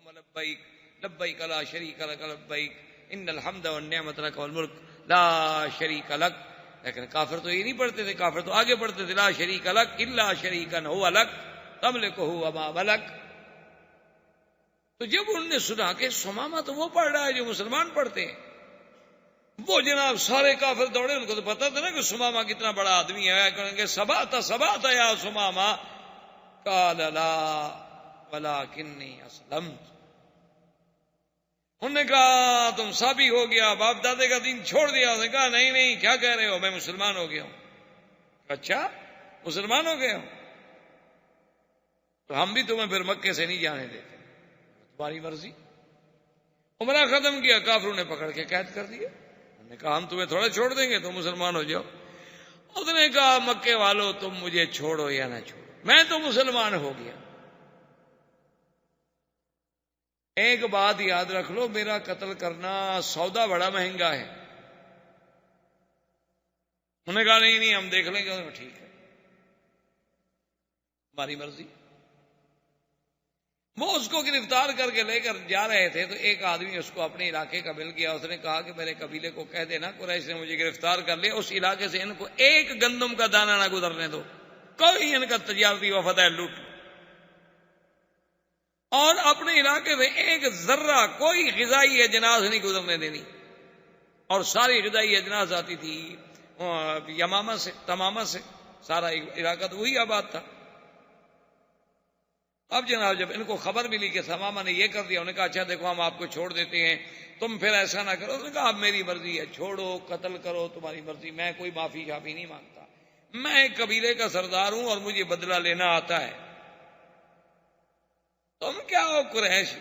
اللهم لبیک لبیک لا شریک لک لبیک ان الحمد والنعمت لک والملک لا شریک لک. لیکن کافر تو یہ نہیں پڑھتے تھے, کافر تو آگے پڑھتے تھے لا شریک لک الا شریکا هو لک تملکہ وما ملک. تو جب انہوں نے سنا کہ سمامہ تو وہ پڑھ رہا ہے جو مسلمان پڑھتے ہیں, وہ جناب سارے کافر دوڑے. ان کو تو پتا تھا نا کہ سمامہ کتنا بڑا آدمی ہے. کہیں گے سبات یا سمامہ قال لا ولکنی اسلمت. انہوں نے کہا تم سابی ہو گیا, باپ دادے کا دین چھوڑ دیا. انہوں نے کہا نہیں نہیں کیا کہہ رہے ہو, میں مسلمان ہو گیا ہوں. اچھا مسلمان ہو گئے ہو, تو ہم بھی تمہیں پھر مکے سے نہیں جانے دیتے, تمہاری مرضی. عمرہ ختم کیا, کافروں نے پکڑ کے قید کر دیا. انہوں نے کہا ہم تمہیں تھوڑا چھوڑ دیں گے, تم مسلمان ہو جاؤ. اس نے کہا مکے والوں تم مجھے چھوڑو یا نہ چھوڑو, میں تو مسلمان ہو گیا. ایک بات یاد رکھ لو, میرا قتل کرنا سودا بڑا مہنگا ہے. انہوں نے کہا نہیں نہیں ہم دیکھ لیں گے. ٹھیک ہے ہماری مرضی. وہ اس کو گرفتار کر کے لے کر جا رہے تھے تو ایک آدمی اس کو اپنے علاقے کا مل گیا. اس نے کہا کہ میرے قبیلے کو کہہ دینا قریش نے مجھے گرفتار کر لیا, اس علاقے سے ان کو ایک گندم کا دانہ نہ گزرنے دو, کوئی ان کا تجارتی وفد ہے لوٹ, اور اپنے علاقے میں ایک ذرہ کوئی غذائی اجناس نہیں گزرنے دینی. اور ساری غذائی اجناس آتی تھی یمامہ سے, تمامہ سے, سارا علاقہ تو وہی آباد تھا. اب جناب جب ان کو خبر ملی کہ تمامہ نے یہ کر دیا, انہوں نے کہا اچھا دیکھو ہم آپ کو چھوڑ دیتے ہیں, تم پھر ایسا نہ کرو. انہوں نے کہا اب میری مرضی ہے, چھوڑو قتل کرو تمہاری مرضی, میں کوئی معافی شافی نہیں مانگتا. میں ایک قبیلے کا سردار ہوں اور مجھے بدلہ لینا آتا ہے. تم کیا ہو قریش,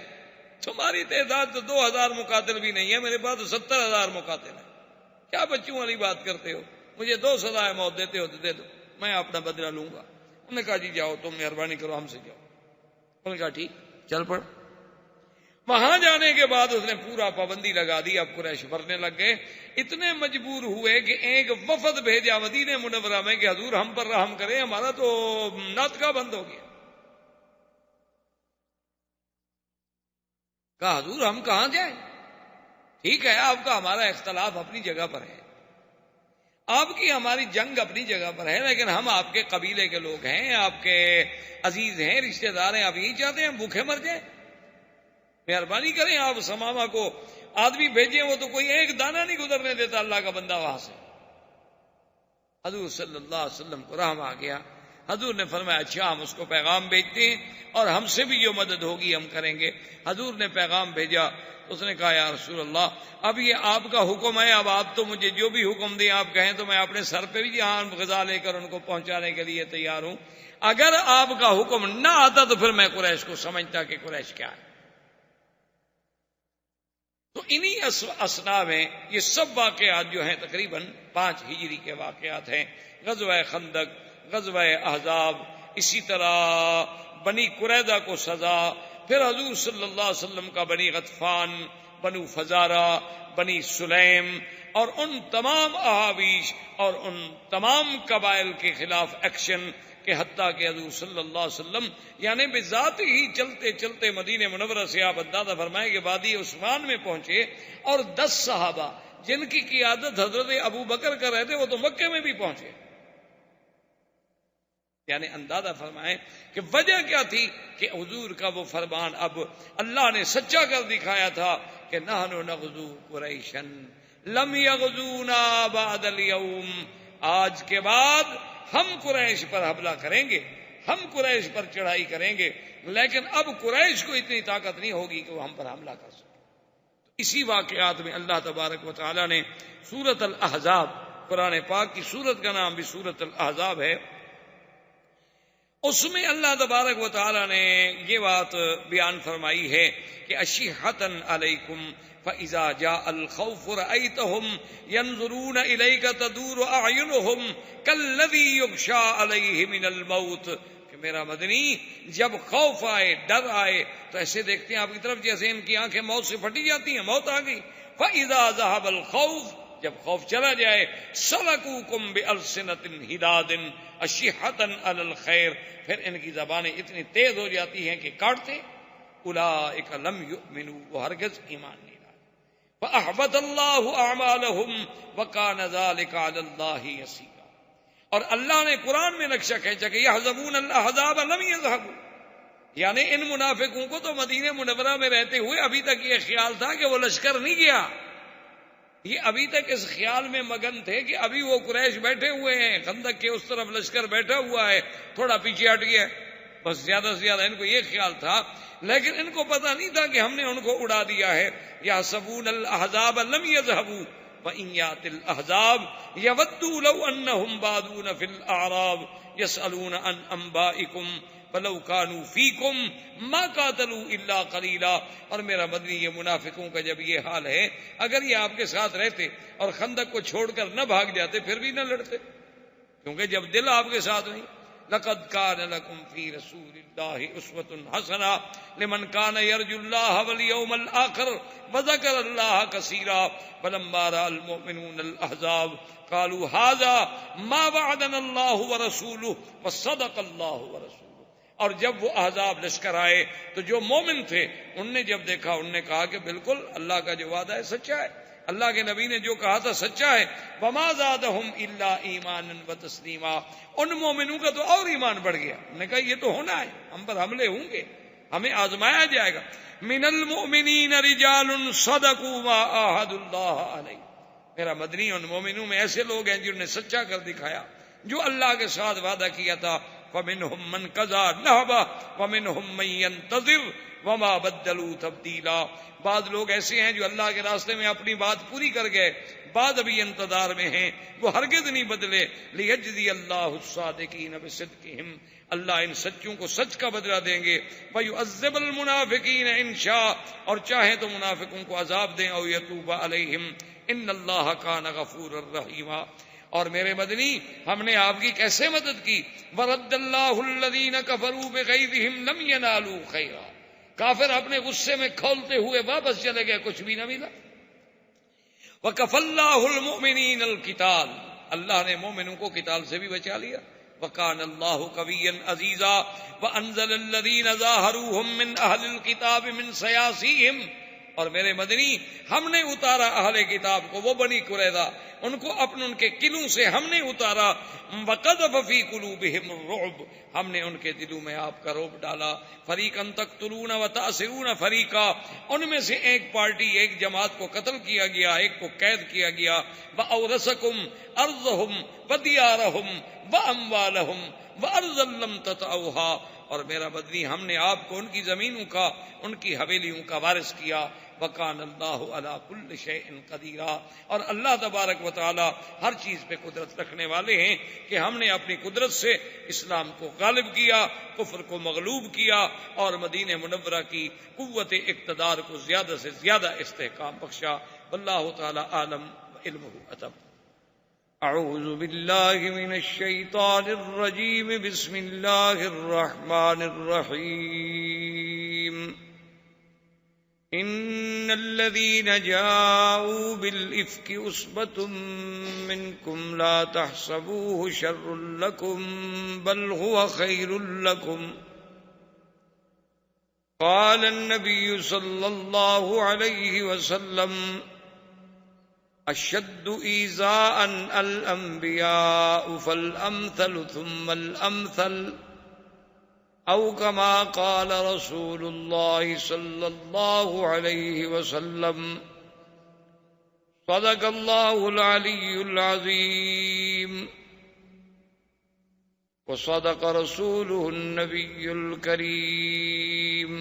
تمہاری تعداد تو 2000 مقاتل بھی نہیں ہے, میرے پاس تو 70,000 مقاتل ہیں. کیا بچوں والی بات کرتے ہو, مجھے 2 سزائیں موت دیتے ہو تو دے دو, میں اپنا بدلہ لوں گا. انہوں نے کہا جی جاؤ تم مہربانی کرو ہم سے جاؤ. انہوں نے کہا ٹھیک چل پڑ. وہاں جانے کے بعد اس نے پورا پابندی لگا دی. اب قریش بھرنے لگ گئے, اتنے مجبور ہوئے کہ ایک وفد بھیجا مدینہ منورہ میں کہ حضور ہم پر رحم کریں, ہمارا تو ناطقہ بند ہو گیا. کہا حضور ہم کہاں جائیں, ٹھیک ہے آپ کا ہمارا اختلاف اپنی جگہ پر ہے, آپ کی ہماری جنگ اپنی جگہ پر ہے, لیکن ہم آپ کے قبیلے کے لوگ ہیں, آپ کے عزیز ہیں, رشتہ دار ہیں, آپ یہی چاہتے ہیں ہم بھوکے مر جائیں. مہربانی کریں آپ سمامہ کو آدمی بھیجیں, وہ تو کوئی ایک دانہ نہیں گزرنے دیتا اللہ کا بندہ وہاں سے. حضور صلی اللہ علیہ وسلم کو رحم آ گیا. حضور نے فرمایا اچھا ہم اس کو پیغام بھیجتے ہیں اور ہم سے بھی جو مدد ہوگی ہم کریں گے. حضور نے پیغام بھیجا, اس نے کہا یا رسول اللہ اب یہ آپ کا حکم ہے, اب آپ تو مجھے جو بھی حکم دیں آپ کہیں تو میں اپنے سر پہ بھی جہاں غذا لے کر ان کو پہنچانے کے لیے تیار ہوں. اگر آپ کا حکم نہ آتا تو پھر میں قریش کو سمجھتا کہ قریش کیا ہے. تو انہی اسنا میں یہ سب واقعات جو ہیں تقریباً 5 ہجری کے واقعات ہیں. غزوہ خندق, غزوہ احزاب, اسی طرح بنی قریظہ کو سزا, پھر حضور صلی اللہ علیہ وسلم کا بنی غطفان, بنو فزارہ, بنی سلیم اور ان تمام احابیش اور ان تمام قبائل کے خلاف ایکشن کہ حتیٰ کہ حضور صلی اللہ علیہ وسلم یعنی بذات ہی چلتے چلتے مدینہ منورہ سے آپ اندازہ فرمائیں کہ وادی عثمان میں پہنچے اور 10 صحابہ جن کی قیادت حضرت ابو بکر کر رہے تھے وہ تو مکے میں بھی پہنچے. یعنی اندازہ فرمائیں کہ وجہ کیا تھی کہ حضور کا وہ فرمان اب اللہ نے سچا کر دکھایا تھا کہ نحن نغزو قریشا لم یغزونا بعد اليوم, آج کے بعد ہم قریش پر حملہ کریں گے, ہم قریش پر چڑھائی کریں گے, لیکن اب قریش کو اتنی طاقت نہیں ہوگی کہ وہ ہم پر حملہ کر سکے. اسی واقعات میں اللہ تبارک و تعالی نے سورۃ الاحزاب, قرآن پاک کی سورت کا نام بھی سورۃ الاحزاب ہے, اس میں اللہ تبارک و تعالی نے یہ بات بیان فرمائی ہے کہ اشحۃ علیکم فَإِذَا جَاءَ الْخَوْفُ رَأَيْتَهُمْ يَنْظُرُونَ إِلَيْكَ تَدُورُ أَعْيُنُهُمْ كَالَّذِي يُغْشَىٰ عَلَيْهِ مِنَ الْمَوْتِ, کہ میرا مدنی جب خوف آئے, ڈر آئے تو ایسے دیکھتے ہیں آپ کی طرف جیسے ان کی آنکھیں موت سے پھٹی جاتی ہیں, موت آ گئی. فَإِذَا ذَهَبَ الْخَوْفُ, جب خوف چلا جائے, سَلَكُوكُمْ بِأَلْسِنَةٍ حِدَادٍ أَشِحَّةً عَلَى الْخَيْرِ, پھر ان کی زبانیں اتنی تیز ہو جاتی ہیں کہ کاٹتے. اولئک لم یؤمنوا، وہ ہرگز ایمان نہیں لائے۔ فاحبط اللہ اعمالہم وکان ذلک علی اللہ یسیرا، اور اللہ نے قرآن میں نقشہ کھینچا کہ یحسبون الاحزاب لم یذهبوا، یعنی ان منافقوں کو تو مدینہ منورہ میں رہتے ہوئے ابھی تک یہ خیال تھا کہ وہ لشکر نہیں گیا، یہ ابھی تک اس خیال میں مگن تھے کہ ابھی وہ قریش بیٹھے ہوئے ہیں، خندق کے اس طرف لشکر بیٹھا ہوا ہے، تھوڑا پیچھے ہٹ گیا، بس زیادہ سے زیادہ ان کو یہ خیال تھا، لیکن ان کو پتہ نہیں تھا کہ ہم نے ان کو اڑا دیا ہے۔ یحسبون الاحزاب لم یذهبوا وإن يأت الأحزاب يودوا لو أنهم بادون في الأعراب يسألون عن أنبائكم فلو كانوا فيكم ما قاتلوا إلا قليلا۔ اور میرا مدنی یہ منافقوں کا جب یہ حال ہے، اگر یہ آپ کے ساتھ رہتے اور خندق کو چھوڑ کر نہ بھاگ جاتے پھر بھی نہ لڑتے، کیونکہ جب دل آپ کے ساتھ نہیں۔ لقد كان لكم في رسول الله أسوة حسنة لمن كان يرجو الله واليوم الآخر وذكر الله كثيرا فلما رأى المؤمنون الأحزاب قالوا هذا ما وعدنا الله ورسوله وصدق الله ورسوله۔ اور جب وہ احزاب لشکر آئے تو جو مومن تھے ان نے جب دیکھا انہوں نے کہا کہ بالکل اللہ کا جو وعدہ ہے سچا ہے، اللہ کے نبی نے جو کہا تھا سچا ہے۔ وما زادہم الا ایمانا وتسلیما، ان مومنوں کا تو اور ایمان بڑھ گیا، انہوں نے کہا یہ تو ہونا ہے، ہم پر حملے ہوں گے، ہمیں آزمایا جائے گا۔ من المؤمنین رجال صدقوا ما عاہدوا اللہ علیہ، میرا مدنی ان مومنوں میں ایسے لوگ ہیں جنہوں نے سچا کر دکھایا جو اللہ کے ساتھ وعدہ کیا تھا۔ فمنہم من قضى نحبہ ومنہم من ينتظر وما بدلوا تبدیلا، بعض لوگ ایسے ہیں جو اللہ کے راستے میں اپنی بات پوری کر گئے، بعض ابھی انتظار میں ہیں، وہ ہرگز نہیں بدلے۔ لیجزی اللہ الصادقین بصدقہم، اللہ ان سچوں کو سچ کا بدلہ دیں گے۔ ویعذب المنافقین ان شاء، اور چاہیں تو منافقوں کو عذاب دیں، او یتوب علیہم ان اللہ کان غفورا رحیما۔ اور میرے مدنی ہم نے آپ کی کیسے مدد کی۔ ورد اللہ الذین کفروا بغیظہم لم ینالوا خیرا، کافر اپنے غصے میں کھولتے ہوئے واپس چلے گئے، کچھ بھی نہ ملا۔ وکف اللہ المؤمنین القتال، اللہ نے مومنوں کو قتال سے بھی بچا لیا۔ وکان اللہ قویا عزیزا وانزل الذین ظاہروہم من اہل الکتاب من سیاسیہم، اور میرے مدنی ہم نے اتارا اہل کتاب کو، وہ بنی قریظہ، ان کو اپنے ان کے قلعوں سے ہم نے اتارا۔ وقذف فی قلوبہم الرعب، ہم نے ان کے دلوں میں آپ کا رعب ڈالا۔ فریقا تقتلون وتأسرون فریقا، ان میں سے ایک پارٹی ایک جماعت کو قتل کیا گیا، ایک کو قید کیا گیا۔ وأورثکم ارضہم ودیارہم واموالہم وارضا لم تطئوها، اور میرا بدنی ہم نے آپ کو ان کی زمینوں کا، ان کی حویلیوں کا وارث کیا۔ وکان اللہ علی کل شیء قدیرا، اور اللہ تبارک و تعالی ہر چیز پہ قدرت رکھنے والے ہیں کہ ہم نے اپنی قدرت سے اسلام کو غالب کیا، کفر کو مغلوب کیا، اور مدینہ منورہ کی قوت اقتدار کو زیادہ سے زیادہ استحکام بخشا۔ واللہ تعالی عالم علمہ اتم۔ اعوذ باللہ من الشیطان الرجیم، بسم اللہ الرحمن الرحیم۔ ان الذين جاءوا بالافك عصبة منكم لا تحسبوه شر لكم بل هو خير لكم، قال النبي صلى الله عليه وسلم اشد ايذاء الانبياء فالامثل ثم الامثل، او كما قال رسول الله صلى الله عليه وسلم صدق الله العلي العظيم وصدق رسوله النبي الكريم،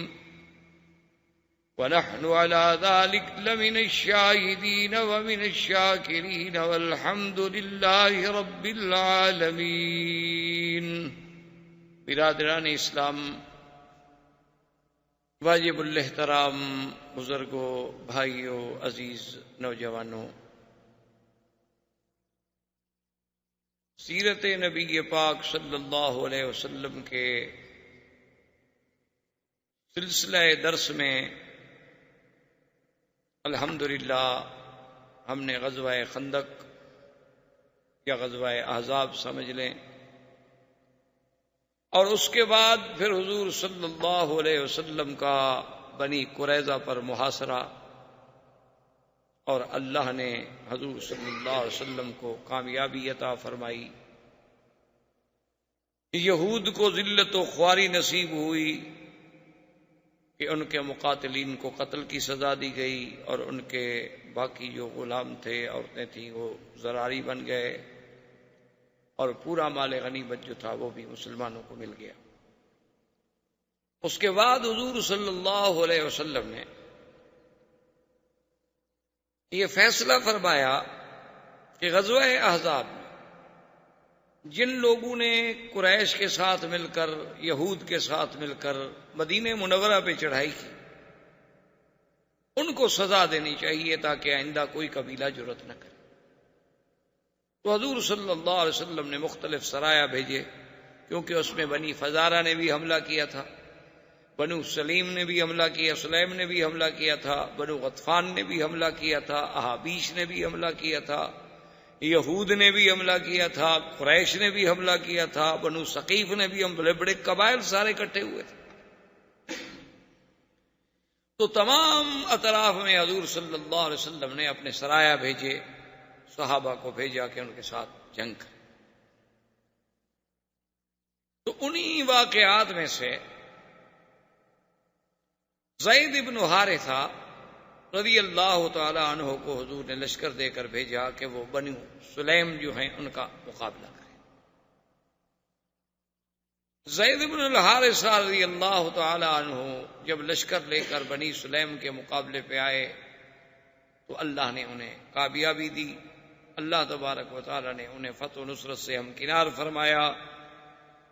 ونحن على ذلك لمن الشاهدين ومن الشاكرين والحمد لله رب العالمين۔ برادران اسلام، واجب الاحترام بزرگوں، بھائیوں، عزیز نوجوانوں، سیرت نبی پاک صلی اللہ علیہ وسلم کے سلسلہ درس میں الحمدللہ ہم نے غزوہ خندق یا غزوہ احزاب سمجھ لیں، اور اس کے بعد پھر حضور صلی اللہ علیہ وسلم کا بنی قریظہ پر محاصرہ، اور اللہ نے حضور صلی اللہ علیہ وسلم کو کامیابی عطا فرمائی۔ یہود کو ذلت و خواری نصیب ہوئی کہ ان کے مقاتلین کو قتل کی سزا دی گئی، اور ان کے باقی جو غلام تھے، عورتیں تھیں، وہ ذراری بن گئے، اور پورا مال غنیمت جو تھا وہ بھی مسلمانوں کو مل گیا۔ اس کے بعد حضور صلی اللہ علیہ وسلم نے یہ فیصلہ فرمایا کہ غزوہ احزاب میں جن لوگوں نے قریش کے ساتھ مل کر، یہود کے ساتھ مل کر مدینہ منورہ پہ چڑھائی کی، ان کو سزا دینی چاہیے تاکہ آئندہ کوئی قبیلہ جرأت نہ کرے۔ تو حضور صلی اللہ علیہ وسلم نے مختلف سرایا بھیجے، کیونکہ اس میں بنی فزارہ نے بھی حملہ کیا تھا، بنو سلیم نے بھی حملہ کیا، سلیم نے بھی حملہ کیا تھا، بنو غطفان نے بھی حملہ کیا تھا، احابیش نے بھی حملہ کیا تھا، یہود نے بھی حملہ کیا تھا، قریش نے بھی حملہ کیا تھا، بنو ثقیف نے بھی، بڑے بڑے قبائل سارے اکٹھے ہوئے تھے۔ تو تمام اطراف میں حضور صلی اللہ علیہ وسلم نے اپنے سرایا بھیجے، صحابہ کو بھیجا کہ ان کے ساتھ جنگ کریں۔ تو انہی واقعات میں سے زید بن حارثہ رضی اللہ تعالی عنہ کو حضور نے لشکر دے کر بھیجا کہ وہ بنو سلیم جو ہیں ان کا مقابلہ کریں۔ زید بن الحارثہ رضی اللہ تعالی عنہ جب لشکر لے کر بنی سلیم کے مقابلے پہ آئے تو اللہ نے انہیں کامیابی دی، اللہ تبارک و تعالی نے انہیں فتح و نصرت سے ہمکنار فرمایا،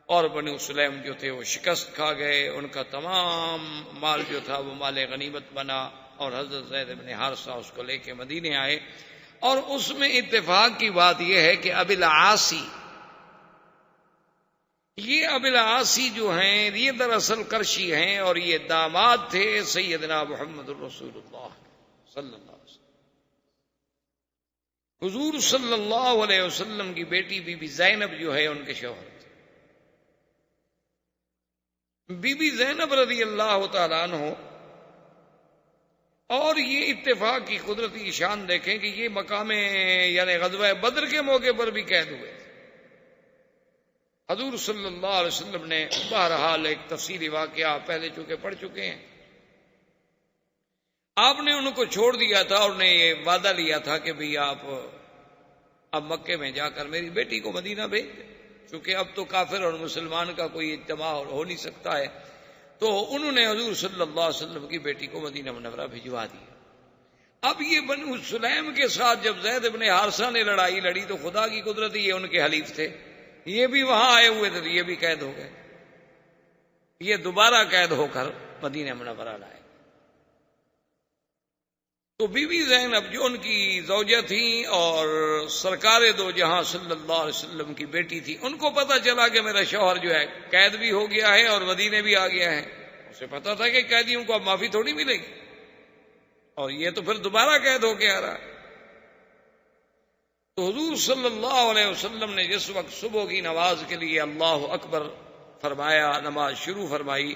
اور بنو سلیم جو تھے وہ شکست کھا گئے، ان کا تمام مال جو تھا وہ مال غنیمت بنا، اور حضرت زید بن حارثہ اس کو لے کے مدینے آئے۔ اور اس میں اتفاق کی بات یہ ہے کہ ابی العاصی، یہ ابی العاصی جو ہیں یہ دراصل کرشی ہیں، اور یہ داماد تھے سیدنا محمد الرسول اللہ صلی اللہ علیہ وسلم۔ حضور صلی اللہ علیہ وسلم کی بیٹی بی بی زینب جو ہے ان کے شوہر تھے۔ بی بی زینب رضی اللہ تعالیٰ عنہ، اور یہ اتفاق کی قدرتی شان دیکھیں کہ یہ مقام یعنی غزوہ بدر کے موقع پر بھی قید ہوئے تھے۔ حضور صلی اللہ علیہ وسلم نے بہرحال ایک تفصیلی واقعہ پہلے چونکہ پڑھ چکے ہیں، آپ نے ان کو چھوڑ دیا تھا، اور نے یہ وعدہ لیا تھا کہ بھئی آپ اب مکے میں جا کر میری بیٹی کو مدینہ بھیج دیں، چونکہ اب تو کافر اور مسلمان کا کوئی اجتماع ہو نہیں سکتا ہے۔ تو انہوں نے حضور صلی اللہ علیہ وسلم کی بیٹی کو مدینہ منورہ بھجوا دیا۔ اب یہ بنو سلیم کے ساتھ جب زید بن حارثہ نے لڑائی لڑی تو خدا کی قدرت، یہ ان کے حلیف تھے، یہ بھی وہاں آئے ہوئے تھے، تو یہ بھی قید ہو گئے، یہ دوبارہ قید ہو کر مدینہ منورہ لائے۔ تو بی بی زینب جو ان کی زوجہ تھیں اور سرکار دو جہاں صلی اللہ علیہ وسلم کی بیٹی تھی، ان کو پتہ چلا کہ میرا شوہر جو ہے قید بھی ہو گیا ہے اور مدینے بھی آ گیا ہے۔ اسے پتہ تھا کہ قیدیوں کو اب معافی تھوڑی ملے گی، اور یہ تو پھر دوبارہ قید ہو کے آ رہا ہے۔ تو حضور صلی اللہ علیہ وسلم نے جس وقت صبح کی نماز کے لیے اللہ اکبر فرمایا، نماز شروع فرمائی،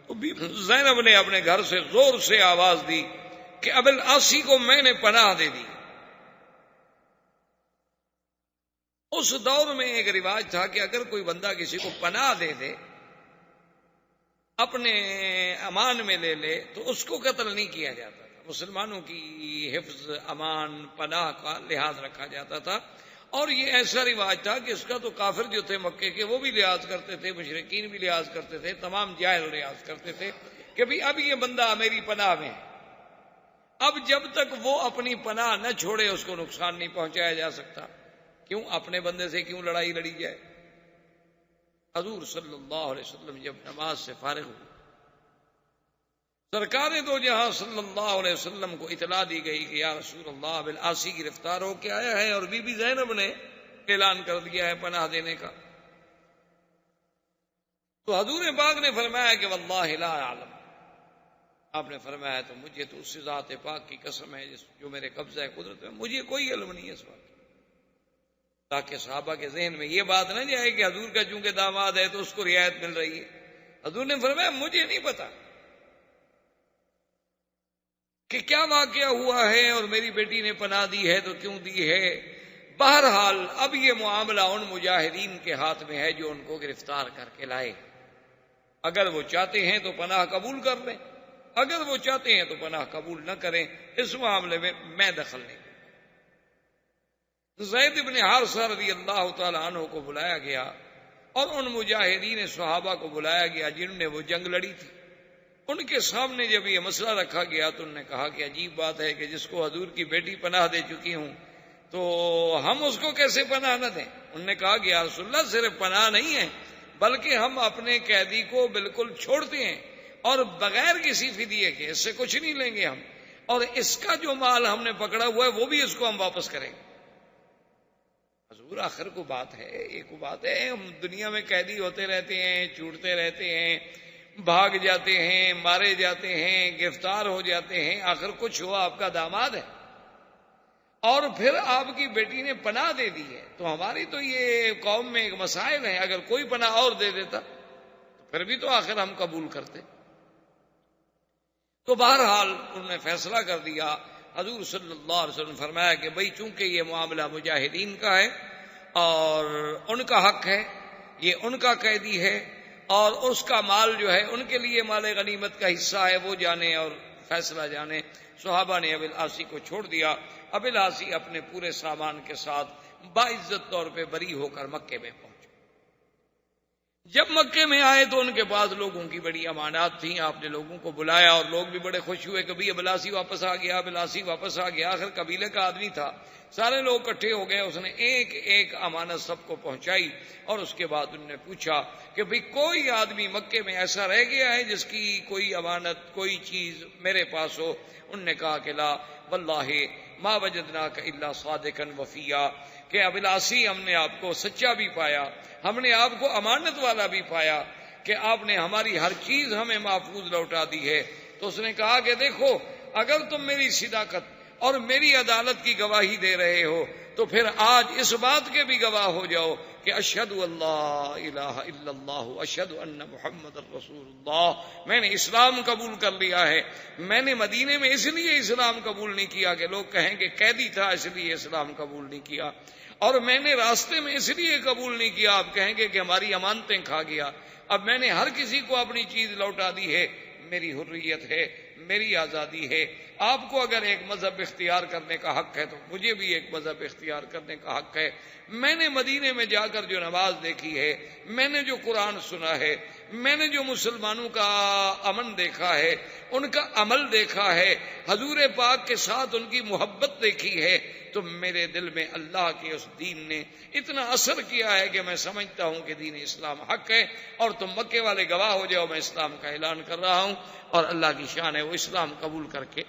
تو بی بی زینب نے اپنے گھر سے زور سے آواز دی کہ ابی العاصی کو میں نے پناہ دے دی۔ اس دور میں ایک رواج تھا کہ اگر کوئی بندہ کسی کو پناہ دے دے، اپنے امان میں لے لے، تو اس کو قتل نہیں کیا جاتا تھا۔ مسلمانوں کی حفظ، امان، پناہ کا لحاظ رکھا جاتا تھا، اور یہ ایسا رواج تھا کہ اس کا تو کافر جو تھے مکے کے وہ بھی لحاظ کرتے تھے، مشرکین بھی لحاظ کرتے تھے، تمام جاہل لحاظ کرتے تھے کہ بھئی اب یہ بندہ میری پناہ میں ہے، اب جب تک وہ اپنی پناہ نہ چھوڑے اس کو نقصان نہیں پہنچایا جا سکتا۔ کیوں اپنے بندے سے کیوں لڑائی لڑی جائے؟ حضور صلی اللہ علیہ وسلم جب نماز سے فارغ ہوئے، سرکار دو جہاں صلی اللہ علیہ وسلم کو اطلاع دی گئی کہ یا رسول اللہ ابی العاصی گرفتار ہو کے آیا ہے، اور بی بی زینب نے اعلان کر دیا ہے پناہ دینے کا۔ تو حضور پاک نے فرمایا کہ واللہ لا اعلم، آپ نے فرمایا تو مجھے تو اس ذات پاک کی قسم ہے جو میرے قبضہ ہے قدرت میں، مجھے کوئی علم نہیں ہے اس بات، تاکہ صحابہ کے ذہن میں یہ بات نہ جائے کہ حضور کا چونکہ داماد ہے تو اس کو رعایت مل رہی ہے۔ حضور نے فرمایا مجھے نہیں پتا، کہ کیا واقعہ ہوا ہے اور میری بیٹی نے پناہ دی ہے تو کیوں دی ہے۔ بہرحال اب یہ معاملہ ان مجاہدین کے ہاتھ میں ہے جو ان کو گرفتار کر کے لائے۔ اگر وہ چاہتے ہیں تو پناہ قبول کر لیں، اگر وہ چاہتے ہیں تو پناہ قبول نہ کریں، اس معاملے میں دخل نہیں۔ زید بن حارثہ رضی اللہ تعالی عنہ کو بلایا گیا اور ان مجاہدین صحابہ کو بلایا گیا جنہوں نے وہ جنگ لڑی تھی۔ ان کے سامنے جب یہ مسئلہ رکھا گیا تو انہوں نے کہا کہ عجیب بات ہے کہ جس کو حضور کی بیٹی پناہ دے چکی ہوں تو ہم اس کو کیسے پناہ نہ دیں۔ انہوں نے کہا کہ یا رسول اللہ صرف پناہ نہیں ہے بلکہ ہم اپنے قیدی کو بالکل چھوڑتے ہیں اور بغیر کسی فدیے کے، اس سے کچھ نہیں لیں گے ہم، اور اس کا جو مال ہم نے پکڑا ہوا ہے وہ بھی اس کو ہم واپس کریں گے۔ حضور آخر کو بات ہے، ایک بات ہے، ہم دنیا میں قیدی ہوتے رہتے ہیں، چھوٹتے رہتے ہیں، بھاگ جاتے ہیں، مارے جاتے ہیں، گرفتار ہو جاتے ہیں، آخر کچھ ہوا آپ کا داماد ہے اور پھر آپ کی بیٹی نے پناہ دے دی ہے، تو ہماری تو یہ قوم میں ایک مسائل ہے، اگر کوئی پناہ اور دے دیتا تو پھر بھی تو آخر ہم قبول کرتے۔ تو بہرحال انہوں نے فیصلہ کر دیا۔ حضور صلی اللہ علیہ وسلم فرمایا کہ بھئی چونکہ یہ معاملہ مجاہدین کا ہے اور ان کا حق ہے، یہ ان کا قیدی ہے اور اس کا مال جو ہے ان کے لیے مال غنیمت کا حصہ ہے، وہ جانے اور فیصلہ جانے۔ صحابہ نے ابی العاصی کو چھوڑ دیا۔ ابی العاصی اپنے پورے سامان کے ساتھ باعزت طور پہ بری ہو کر مکے میں پہنچے۔ جب مکے میں آئے تو ان کے پاس لوگوں کی بڑی امانات تھیں، آپ نے لوگوں کو بلایا اور لوگ بھی بڑے خوش ہوئے، کبھی ابی العاصی واپس آ گیا، ابی العاصی واپس آ گیا، آخر قبیلے کا آدمی تھا، سارے لوگ اکٹھے ہو گئے، اس نے ایک ایک امانت سب کو پہنچائی اور اس کے بعد انہوں نے پوچھا کہ بھئی کوئی آدمی مکے میں ایسا رہ گیا ہے جس کی کوئی امانت کوئی چیز میرے پاس ہو؟ انہوں نے کہا کہ لا واللہ ما وجدناک الا صادقا وفیا، کہ ابی العاصی ہم نے آپ کو سچا بھی پایا، ہم نے آپ کو امانت والا بھی پایا کہ آپ نے ہماری ہر چیز ہمیں محفوظ لوٹا دی ہے۔ تو اس نے کہا کہ دیکھو اگر تم میری صداقت اور میری عدالت کی گواہی دے رہے ہو تو پھر آج اس بات کے بھی گواہ ہو جاؤ کہ اشہد اللہ الہ الا اللہ اشہد ان محمد الرسول اللہ، میں نے اسلام قبول کر لیا ہے۔ میں نے مدینے میں اس لیے اسلام قبول نہیں کیا کہ لوگ کہیں کہ قیدی تھا اس لیے اسلام قبول نہیں کیا، اور میں نے راستے میں اس لیے قبول نہیں کیا آپ کہیں گے کہ ہماری امانتیں کھا گیا، اب میں نے ہر کسی کو اپنی چیز لوٹا دی ہے، میری حریت ہے، میری آزادی ہے۔ آپ کو اگر ایک مذہب اختیار کرنے کا حق ہے تو مجھے بھی ایک مذہب اختیار کرنے کا حق ہے۔ میں نے مدینے میں جا کر جو نماز دیکھی ہے، میں نے جو قرآن سنا ہے، میں نے جو مسلمانوں کا امن دیکھا ہے، ان کا عمل دیکھا ہے، حضور پاک کے ساتھ ان کی محبت دیکھی ہے، تو میرے دل میں اللہ کے اس دین نے اتنا اثر کیا ہے کہ میں سمجھتا ہوں کہ دین اسلام حق ہے، اور تم مکے والے گواہ ہو جاؤ، میں اسلام کا اعلان کر رہا ہوں۔ اور اللہ کی شان ہے وہ اسلام قبول کر کے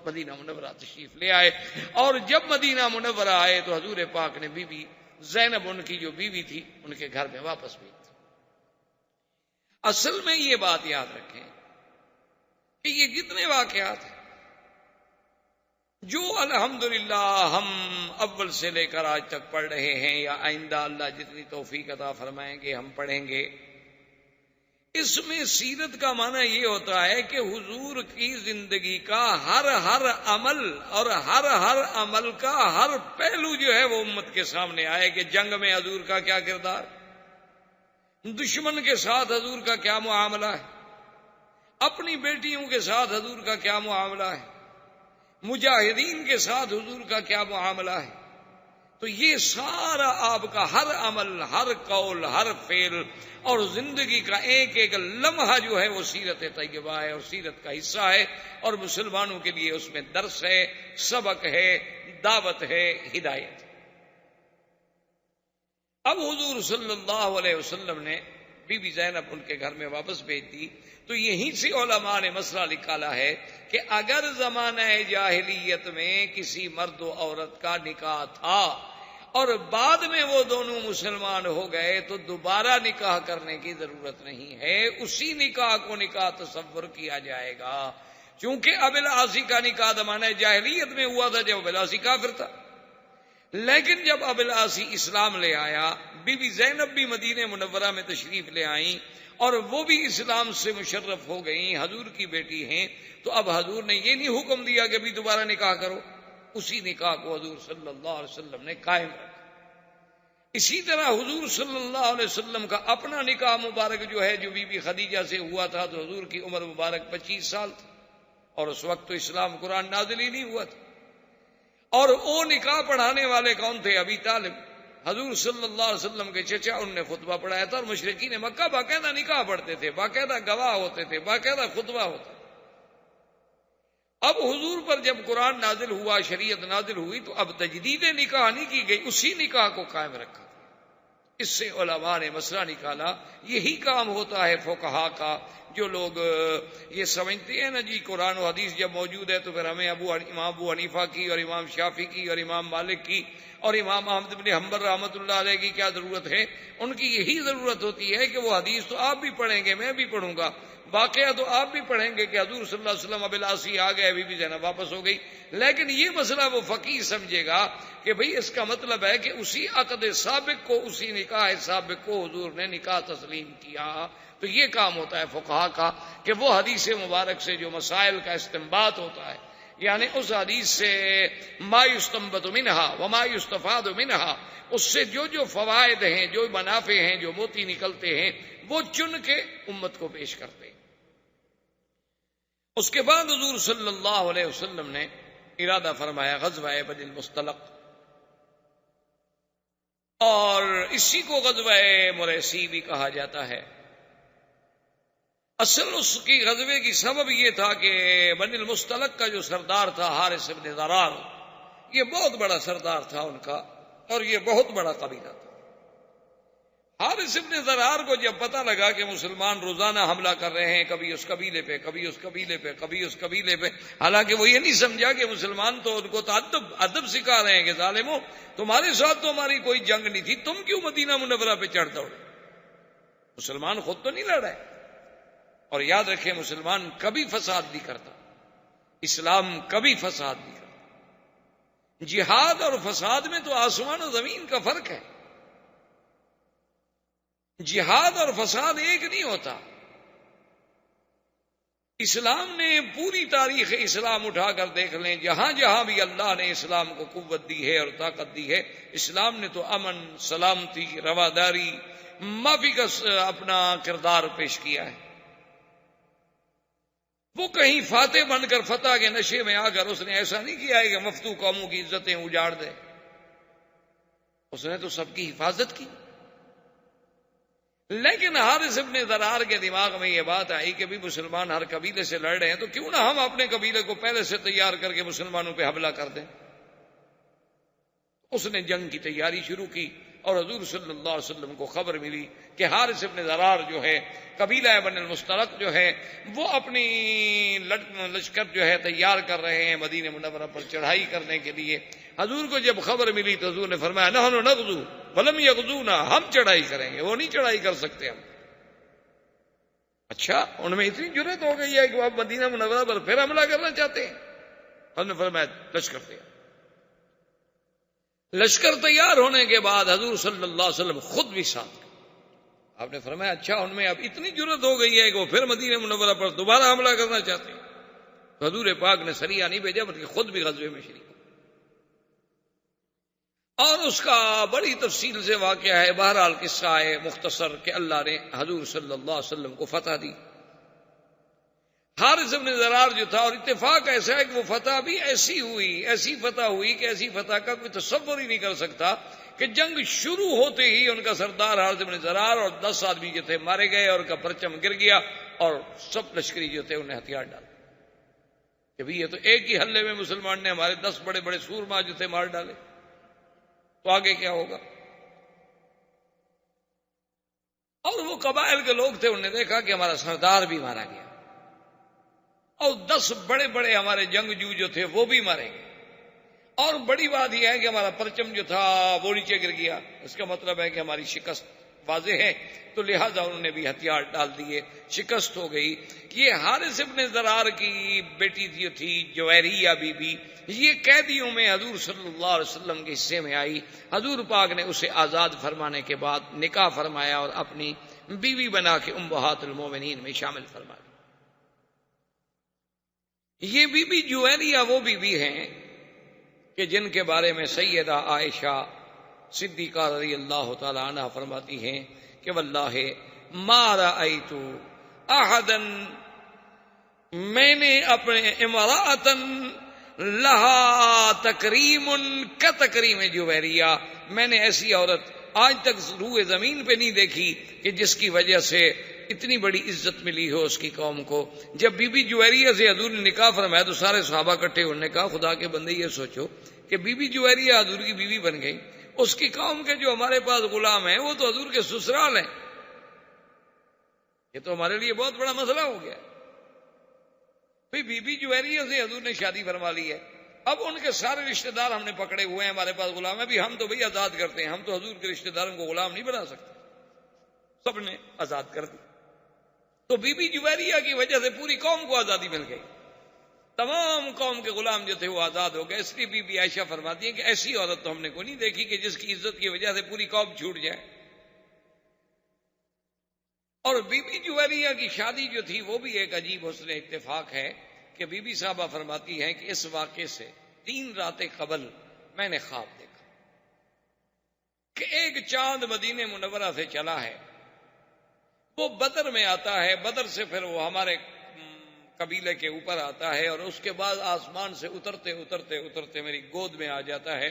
مدینہ منورہ تشریف لے آئے، اور جب مدینہ منورہ آئے تو حضور پاک نے بی بی زینب ان کی جو بیوی تھی ان کے گھر میں واپس بھیج دی۔ اصل میں یہ بات یاد رکھیں کہ یہ جتنے واقعات ہیں جو الحمدللہ ہم اول سے لے کر آج تک پڑھ رہے ہیں یا آئندہ اللہ جتنی توفیق عطا فرمائیں گے ہم پڑھیں گے، اس میں سیرت کا معنی یہ ہوتا ہے کہ حضور کی زندگی کا ہر عمل اور ہر عمل کا ہر پہلو جو ہے وہ امت کے سامنے آئے کہ جنگ میں حضور کا کیا کردار، دشمن کے ساتھ حضور کا کیا معاملہ ہے، اپنی بیٹیوں کے ساتھ حضور کا کیا معاملہ ہے، مجاہدین کے ساتھ حضور کا کیا معاملہ ہے۔ تو یہ سارا آپ کا ہر عمل، ہر قول، ہر فعل اور زندگی کا ایک ایک لمحہ جو ہے وہ سیرت طیبہ ہے اور سیرت کا حصہ ہے، اور مسلمانوں کے لیے اس میں درس ہے، سبق ہے، دعوت ہے، ہدایت ہے۔ اب حضور صلی اللہ علیہ وسلم نے بی بی زینب ان کے گھر میں واپس بھیج دی، تو یہیں سے علماء نے مسئلہ نکالا ہے کہ اگر زمانہ جاہلیت میں کسی مرد و عورت کا نکاح تھا اور بعد میں وہ دونوں مسلمان ہو گئے تو دوبارہ نکاح کرنے کی ضرورت نہیں ہے، اسی نکاح کو نکاح تصور کیا جائے گا، چونکہ ابی العاصی کا نکاح زمانہ جاہلیت میں ہوا تھا جب ابی العاصی کافر تھا۔ لیکن جب ابو العاصی اسلام لے آیا، بی بی زینب بھی مدینہ منورہ میں تشریف لے آئیں اور وہ بھی اسلام سے مشرف ہو گئیں، حضور کی بیٹی ہیں، تو اب حضور نے یہ نہیں حکم دیا کہ بھی دوبارہ نکاح کرو، اسی نکاح کو حضور صلی اللہ علیہ وسلم نے قائم رکھا۔ اسی طرح حضور صلی اللہ علیہ وسلم کا اپنا نکاح مبارک جو ہے، جو بی بی خدیجہ سے ہوا تھا، تو حضور کی عمر مبارک 25 سال تھی، اور اس وقت تو اسلام قرآن نازل ہی نہیں ہوا تھا۔ اور وہ نکاح پڑھانے والے کون تھے؟ ابی طالب، حضور صلی اللہ علیہ وسلم کے چچا، ان نے خطبہ پڑھایا تھا، اور مشرکین مکہ باقاعدہ نکاح پڑھتے تھے، باقاعدہ گواہ ہوتے تھے، باقاعدہ خطبہ ہوتا۔ اب حضور پر جب قرآن نازل ہوا، شریعت نازل ہوئی، تو اب تجدید نکاح نہیں کی گئی، اسی نکاح کو قائم رکھا۔ اس سے علماء نے مسئلہ نکالا، یہی کام ہوتا ہے فقہا کا، جو لوگ یہ سمجھتے ہیں نا جی قرآن و حدیث جب موجود ہے تو پھر ہمیں امام ابو حنیفہ کی اور امام شافعی کی اور امام مالک کی اور امام احمد بن حنبل رحمۃ اللہ علیہ کی کیا ضرورت ہے؟ ان کی یہی ضرورت ہوتی ہے کہ وہ حدیث تو آپ بھی پڑھیں گے، میں بھی پڑھوں گا، واقعہ تو آپ بھی پڑھیں گے کہ حضور صلی اللہ علیہ وسلم ابو العاصی آ گئے، بی بی زینب واپس ہو گئی، لیکن یہ مسئلہ وہ فقیہ سمجھے گا کہ بھئی اس کا مطلب ہے کہ اسی عقد سابق کو، اسی نکاح سابق کو حضور نے نکاح تسلیم کیا۔ تو یہ کام ہوتا ہے فقہا کا کہ وہ حدیث مبارک سے جو مسائل کا استنباط ہوتا ہے، یعنی اس حدیث سے ما یستنبط منہا وما یستفاد منہا، اس سے جو جو فوائد ہیں، جو منافع ہیں، جو موتی نکلتے ہیں، وہ چن کے امت کو پیش کرتے ہیں۔ اس کے بعد حضور صلی اللہ علیہ وسلم نے ارادہ فرمایا غزوہ بنی المصطلق، اور اسی کو غزوہ مریسی بھی کہا جاتا ہے۔ اصل اس کی غزوے کی سبب یہ تھا کہ بنی المصطلق کا جو سردار تھا حارث بن ضرار، یہ بہت بڑا سردار تھا ان کا، اور یہ بہت بڑا قبیلہ تھا۔ حارث بن ضرار کو جب پتہ لگا کہ مسلمان روزانہ حملہ کر رہے ہیں، کبھی اس قبیلے پہ، کبھی اس قبیلے پہ، کبھی اس قبیلے پہ، حالانکہ وہ یہ نہیں سمجھا کہ مسلمان تو ان کو تو ادب سکھا رہے ہیں کہ ظالموں تمہارے ساتھ تو ہماری کوئی جنگ نہیں تھی، تم کیوں مدینہ منورہ پہ چڑھ دوڑے؟ مسلمان خود تو نہیں لڑ رہے۔ اور یاد رکھیں مسلمان کبھی فساد نہیں کرتا، اسلام کبھی فساد نہیں کرتا۔ جہاد اور فساد میں تو آسمان و زمین کا فرق ہے، جہاد اور فساد ایک نہیں ہوتا۔ اسلام نے پوری تاریخ اسلام اٹھا کر دیکھ لیں، جہاں جہاں بھی اللہ نے اسلام کو قوت دی ہے اور طاقت دی ہے، اسلام نے تو امن، سلامتی، رواداری، معافی کا اپنا کردار پیش کیا ہے۔ وہ کہیں فاتح بن کر فتح کے نشے میں آ کر اس نے ایسا نہیں کیا ہے کہ مفتو قوموں کی عزتیں اجاڑ دے، اس نے تو سب کی حفاظت کی۔ لیکن حارث بن ضرار کے دماغ میں یہ بات آئی کہ بھی مسلمان ہر قبیلے سے لڑ رہے ہیں، تو کیوں نہ ہم اپنے قبیلے کو پہلے سے تیار کر کے مسلمانوں پہ حملہ کر دیں۔ اس نے جنگ کی تیاری شروع کی، اور حضور صلی اللہ علیہ وسلم کو خبر ملی کہ حارث بن ضرار جو ہے، قبیلہ بن المصطلق جو ہے، وہ اپنی لشکر جو ہے تیار کر رہے ہیں مدینہ منورہ پر چڑھائی کرنے کے لیے۔ حضور کو جب خبر ملی تو حضور نے فرمایا نحن نغزو ولم یغزونا، ہم چڑھائی کریں گے، وہ نہیں چڑھائی کر سکتے ہم۔ اچھا، ان میں اتنی جرأت ہو گئی ہے کہ وہ اب مدینہ منورہ پر پھر حملہ کرنا چاہتے ہیں۔ حضور نے فرمایا لشکر تیار۔ لشکر تیار ہونے کے بعد حضور صلی اللہ علیہ وسلم خود بھی ساتھ گئے۔ آپ نے فرمایا اچھا، ان میں اب اتنی جرأت ہو گئی ہے کہ وہ پھر مدینہ منورہ پر دوبارہ حملہ کرنا چاہتے ہیں۔ تو حضور پاک نے سریہ نہیں بھیجا بلکہ خود بھی غزوے میں شریک، اور اس کا بڑی تفصیل سے واقعہ ہے۔ بہرحال قصہ ہے مختصر کہ اللہ نے حضور صلی اللہ علیہ وسلم کو فتح دی۔ حارث بن ضرار جو تھا، اور اتفاق ایسا ہے کہ وہ فتح بھی ایسی فتح ہوئی کہ ایسی فتح کا کوئی تصور ہی نہیں کر سکتا کہ جنگ شروع ہوتے ہی ان کا سردار حارث بن ضرار اور 10 آدمی جو تھے مارے گئے، اور ان کا پرچم گر گیا، اور سب لشکری جو تھے انہیں ہتھیار ڈالے کہ بھی یہ تو ایک ہی حلے میں مسلمان نے ہمارے 10 بڑے بڑے سورما جو تھے مار ڈالے، تو آگے کیا ہوگا؟ اور وہ قبائل کے لوگ تھے، انہوں نے دیکھا کہ ہمارا سردار بھی مارا گیا، اور 10 بڑے بڑے ہمارے جنگجو جو تھے وہ بھی مارے گئے، اور بڑی بات یہ ہے کہ ہمارا پرچم جو تھا وہ نیچے گر گیا۔ اس کا مطلب ہے کہ ہماری شکست واضح ہے، تو لہٰذا انہوں نے بھی ہتھیار ڈال دیے، شکست ہو گئی۔ یہ حارث ابن ضرار کی بیٹی تھی جویریہ بی بی، یہ قیدیوں میں حضور صلی اللہ علیہ وسلم کے حصے میں آئی۔ حضور پاک نے اسے آزاد فرمانے کے بعد نکاح فرمایا اور اپنی بیوی بنا کے امہات المومنین میں شامل فرمایا۔ یہ بی بی جویریہ وہ بی بی ہیں کہ جن کے بارے میں سیدہ عائشہ صدیقہ رضی اللہ تعالی عنہ فرماتی ہیں کہ واللہ ما رأیت احدا، میں نے اپنے امرأۃ لہا تکریم کتکریم جویریہ، میں نے ایسی عورت آج تک روئے زمین پہ نہیں دیکھی کہ جس کی وجہ سے اتنی بڑی عزت ملی ہو اس کی قوم کو۔ جب بی بی جویریہ سے حضور نے نکاح فرمایا تو سارے صحابہ اکٹھے انہوں نے کہا خدا کے بندے یہ سوچو کہ بی بی جویریہ حضور کی بیوی بن گئی، اس کی قوم کے جو ہمارے پاس غلام ہیں وہ تو حضور کے سسرال ہیں، یہ تو ہمارے لیے بہت بڑا مسئلہ ہو گیا۔ بی بی جویریہ سے حضور نے شادی فرما لی ہے، اب ان کے سارے رشتہ دار ہم نے پکڑے ہوئے ہیں، ہمارے پاس غلام ہیں، بھی ہم تو بھئی آزاد کرتے ہیں، ہم تو حضور کے رشتہ داروں کو غلام نہیں بنا سکتے، سب نے آزاد کر دی۔ تو بی بی جویریہ کی وجہ سے پوری قوم کو آزادی مل گئی، تمام قوم کے غلام جو تھے وہ آزاد ہو گئے۔ اس لیے بی بی عائشہ فرماتی ہیں کہ ایسی عورت تو ہم نے کوئی نہیں دیکھی کہ جس کی عزت کی وجہ سے پوری قوم چھوٹ جائے۔ اور بی بی جویریہ کی شادی جو تھی وہ بھی ایک عجیب حسن اتفاق ہے کہ بی بی صاحبہ فرماتی ہیں کہ اس واقعے سے 3 راتیں قبل میں نے خواب دیکھا کہ ایک چاند مدینہ منورہ سے چلا ہے، وہ بدر میں آتا ہے، بدر سے پھر وہ ہمارے قبیلے کے اوپر آتا ہے اور اس کے بعد آسمان سے اترتے اترتے اترتے میری گود میں آ جاتا ہے۔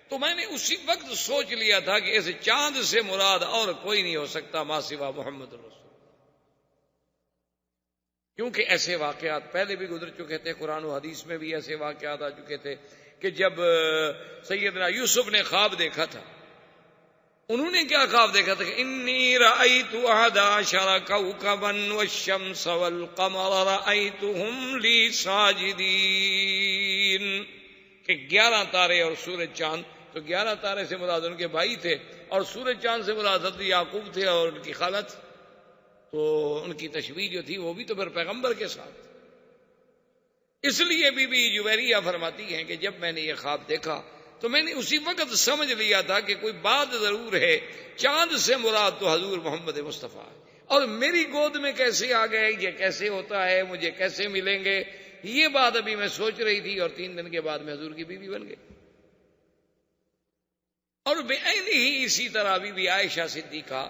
تو میں نے اسی وقت سوچ لیا تھا کہ اس چاند سے مراد اور کوئی نہیں ہو سکتا ما سوا محمد رسول، کیونکہ ایسے واقعات پہلے بھی گزر چکے تھے، قرآن و حدیث میں بھی ایسے واقعات آ چکے تھے کہ جب سیدنا یوسف نے خواب دیکھا تھا، انہوں نے کیا خواب دیکھا تھا کہ انی رأیت 11 کوكبا والشمس والقمر رأیتهم لی ساجدین، کہ 11 تارے اور سورج چاند، تو 11 تارے سے مراد ان کے بھائی تھے اور سورج چاند سے مراد حضرت یعقوب تھے اور ان کی خالہ تھی، تو ان کی تشبیہ جو تھی وہ بھی تو پھر پیغمبر کے ساتھ۔ اس لیے بی بی جویریہ فرماتی ہیں کہ جب میں نے یہ خواب دیکھا تو میں نے اسی وقت سمجھ لیا تھا کہ کوئی بات ضرور ہے، چاند سے مراد تو حضور محمد مصطفیٰ ہے، اور میری گود میں کیسے آ گئے، یہ کیسے ہوتا ہے، مجھے کیسے ملیں گے، یہ بات ابھی میں سوچ رہی تھی، اور 3 دن کے بعد میں حضور کی بیوی بن گئی۔ اور بے عین ہی اسی طرح بی بی عائشہ صدیقہ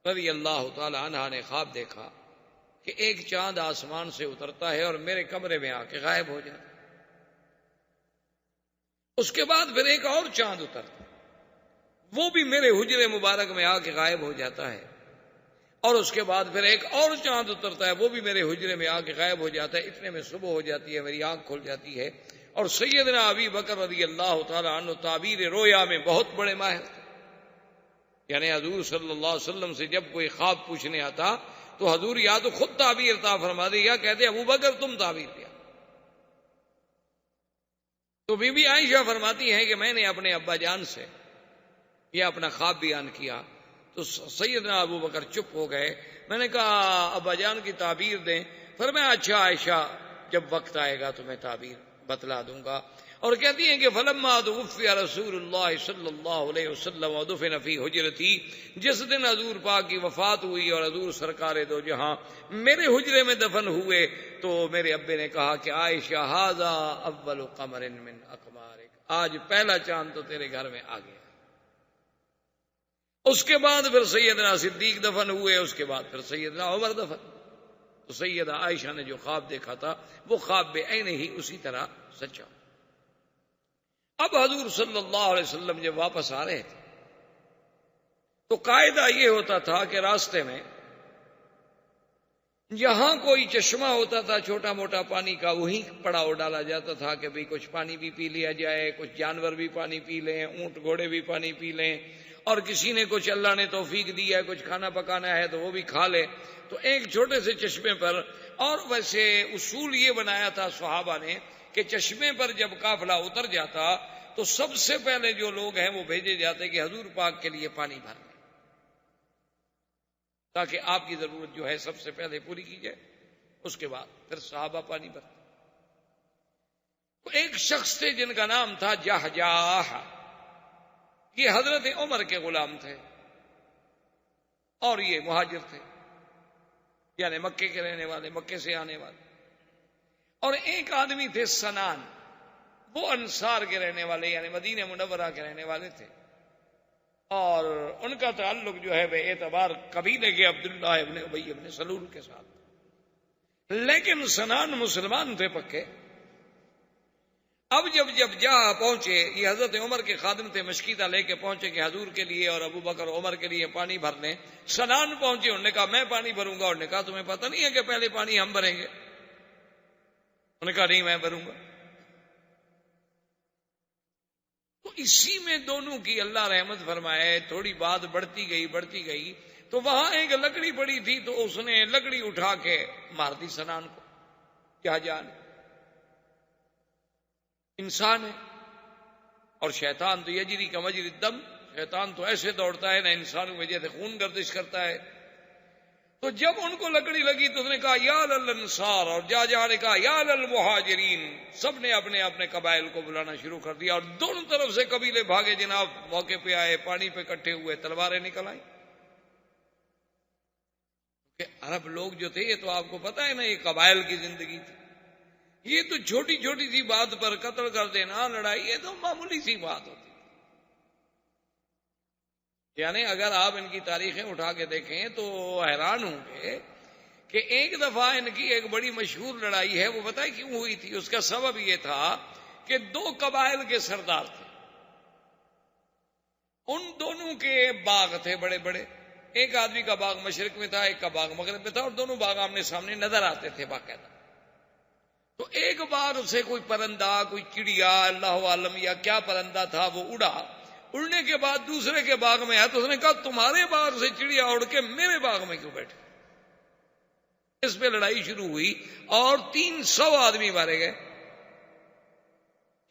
رضی اللہ تعالی عنہا نے خواب دیکھا کہ ایک چاند آسمان سے اترتا ہے اور میرے کمرے میں آ کے غائب ہو جاتا ہے، اس کے بعد پھر ایک اور چاند اترتا، وہ بھی میرے حجرے مبارک میں آ کے غائب ہو جاتا ہے، اور اس کے بعد پھر ایک اور چاند اترتا ہے، وہ بھی میرے حجرے میں آ کے غائب ہو جاتا ہے۔ اتنے میں صبح ہو جاتی ہے، میری آنکھ کھل جاتی ہے، اور سیدنا ابی بکر رضی اللہ تعالی عنہ تعبیر رویا میں بہت بڑے ماہر تھے، یعنی حضور صلی اللہ علیہ وسلم سے جب کوئی خواب پوچھنے آتا تو حضور یا تو خود تعبیر عطا فرما دے یا کہتے ابو بکر تم تعبیر دیا۔ تو بی بی عائشہ فرماتی ہیں کہ میں نے اپنے ابا جان سے یہ اپنا خواب بیان کیا تو سیدنا ابو بکر چپ ہو گئے۔ میں نے کہا ابا جان کی تعبیر دیں، فرمایا اچھا عائشہ جب وقت آئے گا تو میں تعبیر بتلا دوں گا۔ اور کہتی ہیں کہ فلما توفی رسول اللہ صلی اللہ علیہ وسلم ودفن فی حجرتی، جس دن حضور پاک کی وفات ہوئی اور حضور سرکار دو جہاں میرے حجرے میں دفن ہوئے تو میرے ابے نے کہا کہ عائشہ ھذا اول قمر من اقمارک، آج پہلا چاند تو تیرے گھر میں آ گیا۔ اس کے بعد پھر سیدنا صدیق دفن ہوئے، اس کے بعد پھر سیدنا عمر دفن۔ تو سیدہ عائشہ نے جو خواب دیکھا تھا وہ خواب بے عین ہی اسی طرح سچا۔ اب حضور صلی اللہ علیہ وسلم جب واپس آ رہے تھے تو قاعدہ یہ ہوتا تھا کہ راستے میں جہاں کوئی چشمہ ہوتا تھا چھوٹا موٹا پانی کا، وہیں پڑاؤ ڈالا جاتا تھا کہ بھئی کچھ پانی بھی پی لیا جائے، کچھ جانور بھی پانی پی لیں، اونٹ گھوڑے بھی پانی پی لیں، اور کسی نے کچھ اللہ نے توفیق دی ہے کچھ کھانا پکانا ہے تو وہ بھی کھا لے۔ تو ایک چھوٹے سے چشمے پر، اور ویسے اصول یہ بنایا تھا صحابہ نے کہ چشمے پر جب قافلہ اتر جاتا تو سب سے پہلے جو لوگ ہیں وہ بھیجے جاتے کہ حضور پاک کے لیے پانی بھر لیں، تاکہ آپ کی ضرورت جو ہے سب سے پہلے پوری کی جائے. اس کے بعد پھر صحابہ پانی بھرتے. ایک شخص تھے جن کا نام تھا جہجاہ. یہ حضرت عمر کے غلام تھے اور یہ مہاجر تھے، یعنی مکے کے رہنے والے، مکے سے آنے والے. اور ایک آدمی تھے سنان، وہ انصار کے رہنے والے یعنی مدینہ منورہ کے رہنے والے تھے، اور ان کا تعلق جو ہے بے اعتبار قبیلے کے عبداللہ ابن ابی ابن سلول کے ساتھ. لیکن سنان مسلمان تھے پکے. اب جب جہاں پہنچے، یہ حضرت عمر کے خادم تھے، مشکیدہ لے کے پہنچے کہ حضور کے لیے اور ابو بکر عمر کے لیے پانی بھر لیں. سنان پہنچے، انہوں نے کہا میں پانی بھروں گا. انہوں نے کہا تمہیں پتہ نہیں ہے کہ پہلے پانی ہم بھریں گے؟ انہوں نے کہا نہیں میں بھروں گا. تو اسی میں دونوں کی اللہ رحمت فرمائے تھوڑی بات بڑھتی گئی. تو وہاں ایک لکڑی پڑی تھی، تو اس نے لکڑی اٹھا کے مار دی سنان کو. کیا جان انسان ہے، اور شیطان تو یجری کا مجری الدم، شیطان تو ایسے دوڑتا ہے نا انسانوں میں جیسے خون گردش کرتا ہے. تو جب ان کو لکڑی لگی تو اس نے کہا یا للانصار، اور جہاں نے کہا یا للمہاجرین. سب نے اپنے اپنے قبائل کو بلانا شروع کر دیا، اور دونوں طرف سے قبیلے بھاگے جناب. موقع پہ آئے، پانی پہ اکٹھے ہوئے، تلواریں نکل آئیں. کہ عرب لوگ جو تھے، یہ تو آپ کو پتہ ہے نا، یہ قبائل کی زندگی تھی. یہ تو چھوٹی چھوٹی سی بات پر قتل کر دینا، لڑائی، یہ تو معمولی سی بات ہوتی. یعنی اگر آپ ان کی تاریخیں اٹھا کے دیکھیں تو حیران ہوں گے کہ ایک دفعہ ان کی ایک بڑی مشہور لڑائی ہے. وہ بتائیں کیوں ہوئی تھی؟ اس کا سبب یہ تھا کہ دو قبائل کے سردار تھے، ان دونوں کے باغ تھے بڑے بڑے. ایک آدمی کا باغ مشرق میں تھا، ایک کا باغ مغرب میں تھا، اور دونوں باغ آمنے سامنے نظر آتے تھے باقاعدہ. تو ایک بار سے کوئی پرندہ، کوئی چڑیا، اللہ عالم یا کیا پرندہ تھا، وہ اڑا. اڑنے کے بعد دوسرے کے باغ میں آیا تو اس نے کہا تمہارے باغ سے چڑیا اڑ کے میرے باغ میں کیوں بیٹھے؟ اس پہ لڑائی شروع ہوئی اور 300 آدمی مارے گئے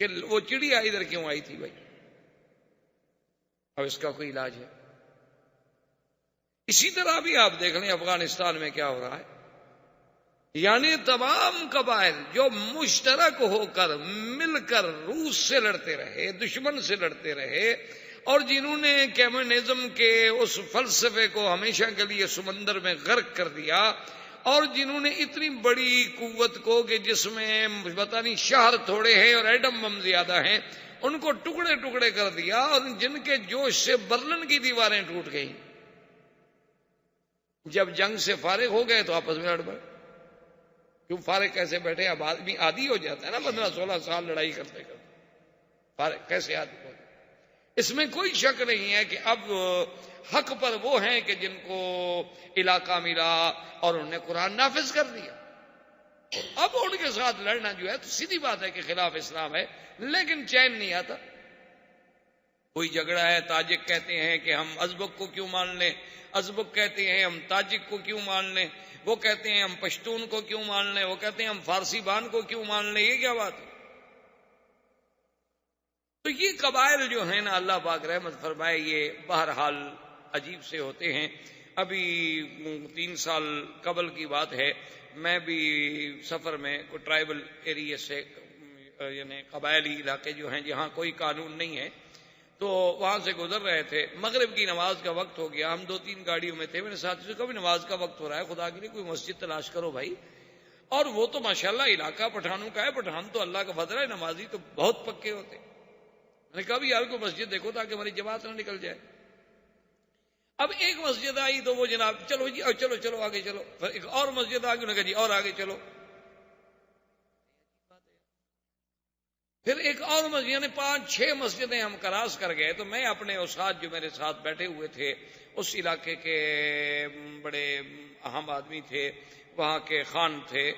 کہ وہ چڑیا ادھر کیوں آئی تھی بھائی. اب اس کا کوئی علاج ہے؟ اسی طرح بھی آپ دیکھ لیں افغانستان میں کیا ہو رہا ہے. یعنی تمام قبائل جو مشترک ہو کر مل کر روس سے لڑتے رہے، دشمن سے لڑتے رہے، اور جنہوں نے کمیونزم کے اس فلسفے کو ہمیشہ کے لیے سمندر میں غرق کر دیا، اور جنہوں نے اتنی بڑی قوت کو کہ جس میں پتہ نہیں شہر تھوڑے ہیں اور ایٹم بم زیادہ ہیں، ان کو ٹکڑے ٹکڑے کر دیا، اور جن کے جوش سے برلن کی دیواریں ٹوٹ گئیں. جب جنگ سے فارغ ہو گئے تو آپس میں لڑ پڑے. کیوں فارغ کیسے بیٹھے؟ اب آدمی عادی ہو جاتا ہے نا 15-16 سال لڑائی کرتے کرتے. فارغ کیسے آدمی ہو؟ اس میں کوئی شک نہیں ہے کہ اب حق پر وہ ہیں کہ جن کو علاقہ ملا اور انہوں نے قرآن نافذ کر دیا. اب ان کے ساتھ لڑنا جو ہے تو سیدھی بات ہے کہ خلاف اسلام ہے، لیکن چین نہیں آتا. کوئی جھگڑا ہے، تاجک کہتے ہیں کہ ہم ازبک کو کیوں مان لیں، ازبک کہتے ہیں ہم تاجک کو کیوں مان لیں، وہ کہتے ہیں ہم پشتون کو کیوں مان لیں، وہ کہتے ہیں ہم فارسی بان کو کیوں مان لیں. یہ کیا بات ہے؟ تو یہ قبائل جو ہیں نا، اللہ پاک رحمت فرمائے، یہ بہرحال عجیب سے ہوتے ہیں. ابھی 3 سال قبل کی بات ہے، میں بھی سفر میں کوئی ٹرائبل ایریا سے، یعنی قبائلی علاقے جو ہیں جہاں کوئی قانون نہیں ہے، تو وہاں سے گزر رہے تھے. مغرب کی نماز کا وقت ہو گیا، ہم 2-3 گاڑیوں میں تھے. میرے ساتھی سے کبھی نماز کا وقت ہو رہا ہے، خدا کے لیے کوئی مسجد تلاش کرو بھائی. اور وہ تو ماشاءاللہ علاقہ پٹھانوں کا ہے، پٹھان تو اللہ کا فضل ہے، نمازی تو بہت پکے ہوتے. میں نے کہا بھی یار کو مسجد دیکھو تاکہ ہماری جماعت نہ نکل جائے. اب ایک مسجد آئی تو وہ جناب چلو جی چلو چلو آگے چلو. پھر ایک اور مسجد آ گئی، انہوں نے کہا جی اور آگے چلو. پھر ایک اور مسجد، یعنی 5-6 مسجدیں ہم کراس کر گئے. تو میں اپنے استاد جو میرے ساتھ بیٹھے ہوئے تھے، اس علاقے کے بڑے اہم آدمی تھے، وہاں کے خان تھے،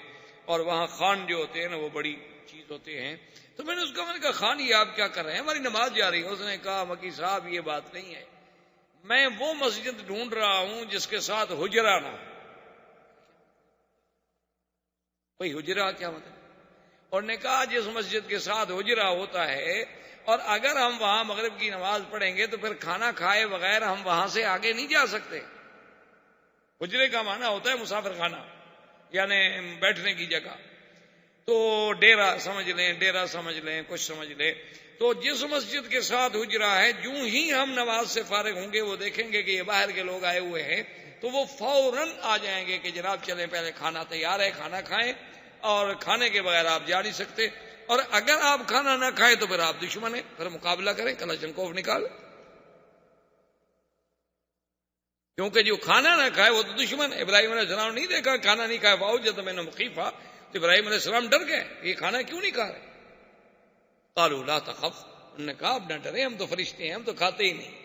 اور وہاں خان جو ہوتے ہیں نا وہ بڑی چیز ہوتے ہیں. تو میں نے کہا خان یہ آپ کیا کر رہے ہیں؟ ہماری نماز جا رہی ہے. اس نے کہا مکی صاحب یہ بات نہیں ہے، میں وہ مسجد ڈھونڈ رہا ہوں جس کے ساتھ حجرہ نہ ہو. بھائی حجرہ کیا مطلب؟ اور نے کہا جس مسجد کے ساتھ حجرہ ہوتا ہے، اور اگر ہم وہاں مغرب کی نماز پڑھیں گے تو پھر کھانا کھائے بغیر ہم وہاں سے آگے نہیں جا سکتے. حجرے کا معنی ہوتا ہے مسافر خانہ، یعنی بیٹھنے کی جگہ. تو ڈیرا سمجھ لیں، ڈیرا سمجھ لیں، کچھ سمجھ لیں. تو جس مسجد کے ساتھ حجرہ ہے، جو ہی ہم نماز سے فارغ ہوں گے وہ دیکھیں گے کہ یہ باہر کے لوگ آئے ہوئے ہیں، تو وہ فوراً آ جائیں گے کہ جناب چلیں پہلے کھانا تیار ہے، کھانا کھائیں، اور کھانے کے بغیر آپ جا نہیں سکتے. اور اگر آپ کھانا نہ کھائیں تو پھر آپ دشمن ہیں، پھر مقابلہ کریں، کلاشنکوف نکال. کیونکہ جو کھانا نہ کھائے وہ تو دشمن ہے. ابراہیم علیہ السلام نہیں دیکھا کھانا نہیں کھایا، فاوجد من مخیفہ، تو ابراہیم علیہ السلام ڈر گئے، یہ کھانا کیوں نہیں کھا رہے؟ قالوا لا تخف، انہوں نے کہا اب نہ ڈرے، ہم تو فرشتے ہیں، ہم تو کھاتے ہی نہیں.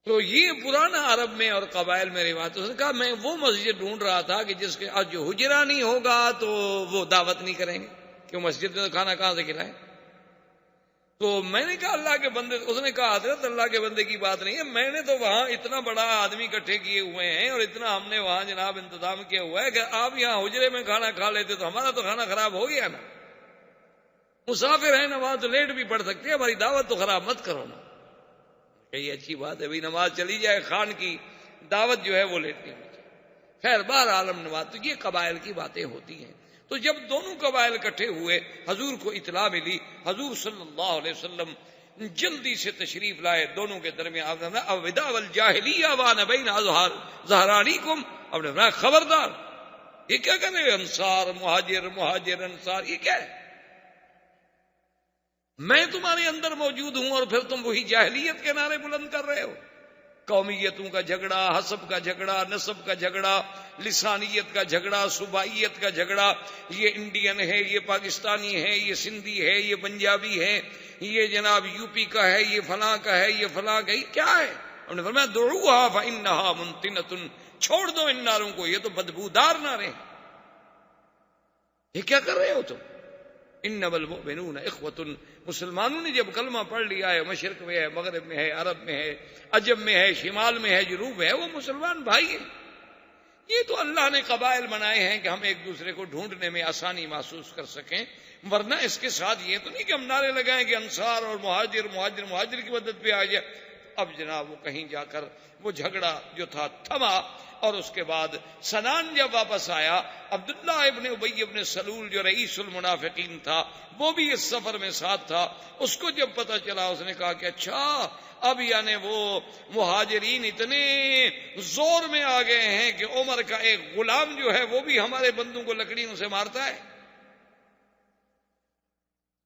تو یہ پرانا عرب میں اور قبائل میں روایت. اس نے کہا میں وہ مسجد ڈھونڈ رہا تھا کہ جس کے جو حجرہ نہیں ہوگا تو وہ دعوت نہیں کریں گے، کیوں مسجد میں تو کھانا کہاں سے کھلائیں. تو میں نے کہا اللہ کے بندے، اس نے کہا حضرت اللہ کے بندے کی بات نہیں ہے، میں نے تو وہاں اتنا بڑا آدمی اکٹھے کیے ہوئے ہیں اور اتنا ہم نے وہاں جناب انتظام کیا ہوا ہے کہ آپ یہاں حجرے میں کھانا کھا لیتے تو ہمارا تو کھانا خراب ہو گیا نا. مسافر ہیں نا، وہاں تو لیٹ بھی پڑ سکتے ہیں، ہماری دعوت تو خراب مت کرو نا. یہ اچھی بات ہے بھائی، نماز چلی جائے، خان کی دعوت جو ہے وہ لیٹ نہیں ہوتی. خیر بہر عالم نماز، تو یہ قبائل کی باتیں ہوتی ہیں. تو جب دونوں قبائل اکٹھے ہوئے، حضور کو اطلاع ملی، حضور صلی اللہ علیہ وسلم جلدی سے تشریف لائے دونوں کے درمیان. الوداع والجاہلیہ وانا بین ظہرانیکم، اب نے فرمایا خبردار، یہ کیا کر رہے ہیں انصار مہاجر، مہاجر انصار، یہ کیا ہے؟ میں تمہارے اندر موجود ہوں اور پھر تم وہی جاہلیت کے نعرے بلند کر رہے ہو. قومیتوں کا جھگڑا، حسب کا جھگڑا، نسب کا جھگڑا، لسانیت کا جھگڑا، صوبائیت کا جھگڑا، یہ انڈین ہے، یہ پاکستانی ہے، یہ سندھی ہے، یہ پنجابی ہے، یہ جناب یو پی کا ہے، یہ فلاں کا ہے، یہ فلاں کا ہے، یہ کیا ہے؟ انہوں نے فرمایا دعوها فانها منتنۃ، چھوڑ دو ان نعروں کو، یہ تو بدبودار نعرے ہیں. یہ کیا کر رہے ہو تم؟ انما المؤمنون اخوۃ، مسلمانوں نے جب کلمہ پڑھ لیا ہے، مشرق میں ہے، مغرب میں ہے، عرب میں ہے، عجم میں ہے، شمال میں ہے، جنوب میں ہے، وہ مسلمان بھائی ہیں. یہ تو اللہ نے قبائل بنائے ہیں کہ ہم ایک دوسرے کو ڈھونڈنے میں آسانی محسوس کر سکیں، ورنہ اس کے ساتھ یہ تو نہیں کہ ہم نعرے لگائیں کہ انصار اور مہاجر، مہاجر مہاجر کی مدد پہ آ جائے. اب جناب وہ کہیں جا کر وہ جھگڑا جو تھا تھما، اور اس کے بعد سنان جب واپس آیا، عبداللہ ابن ابی ابن سلول جو رئیس المنافقین تھا وہ بھی اس سفر میں ساتھ تھا. اس کو جب پتہ چلا اس نے کہا کہ اچھا اب یعنی وہ مہاجرین اتنے زور میں آ گئے ہیں کہ عمر کا ایک غلام جو ہے وہ بھی ہمارے بندوں کو لکڑیوں سے مارتا ہے.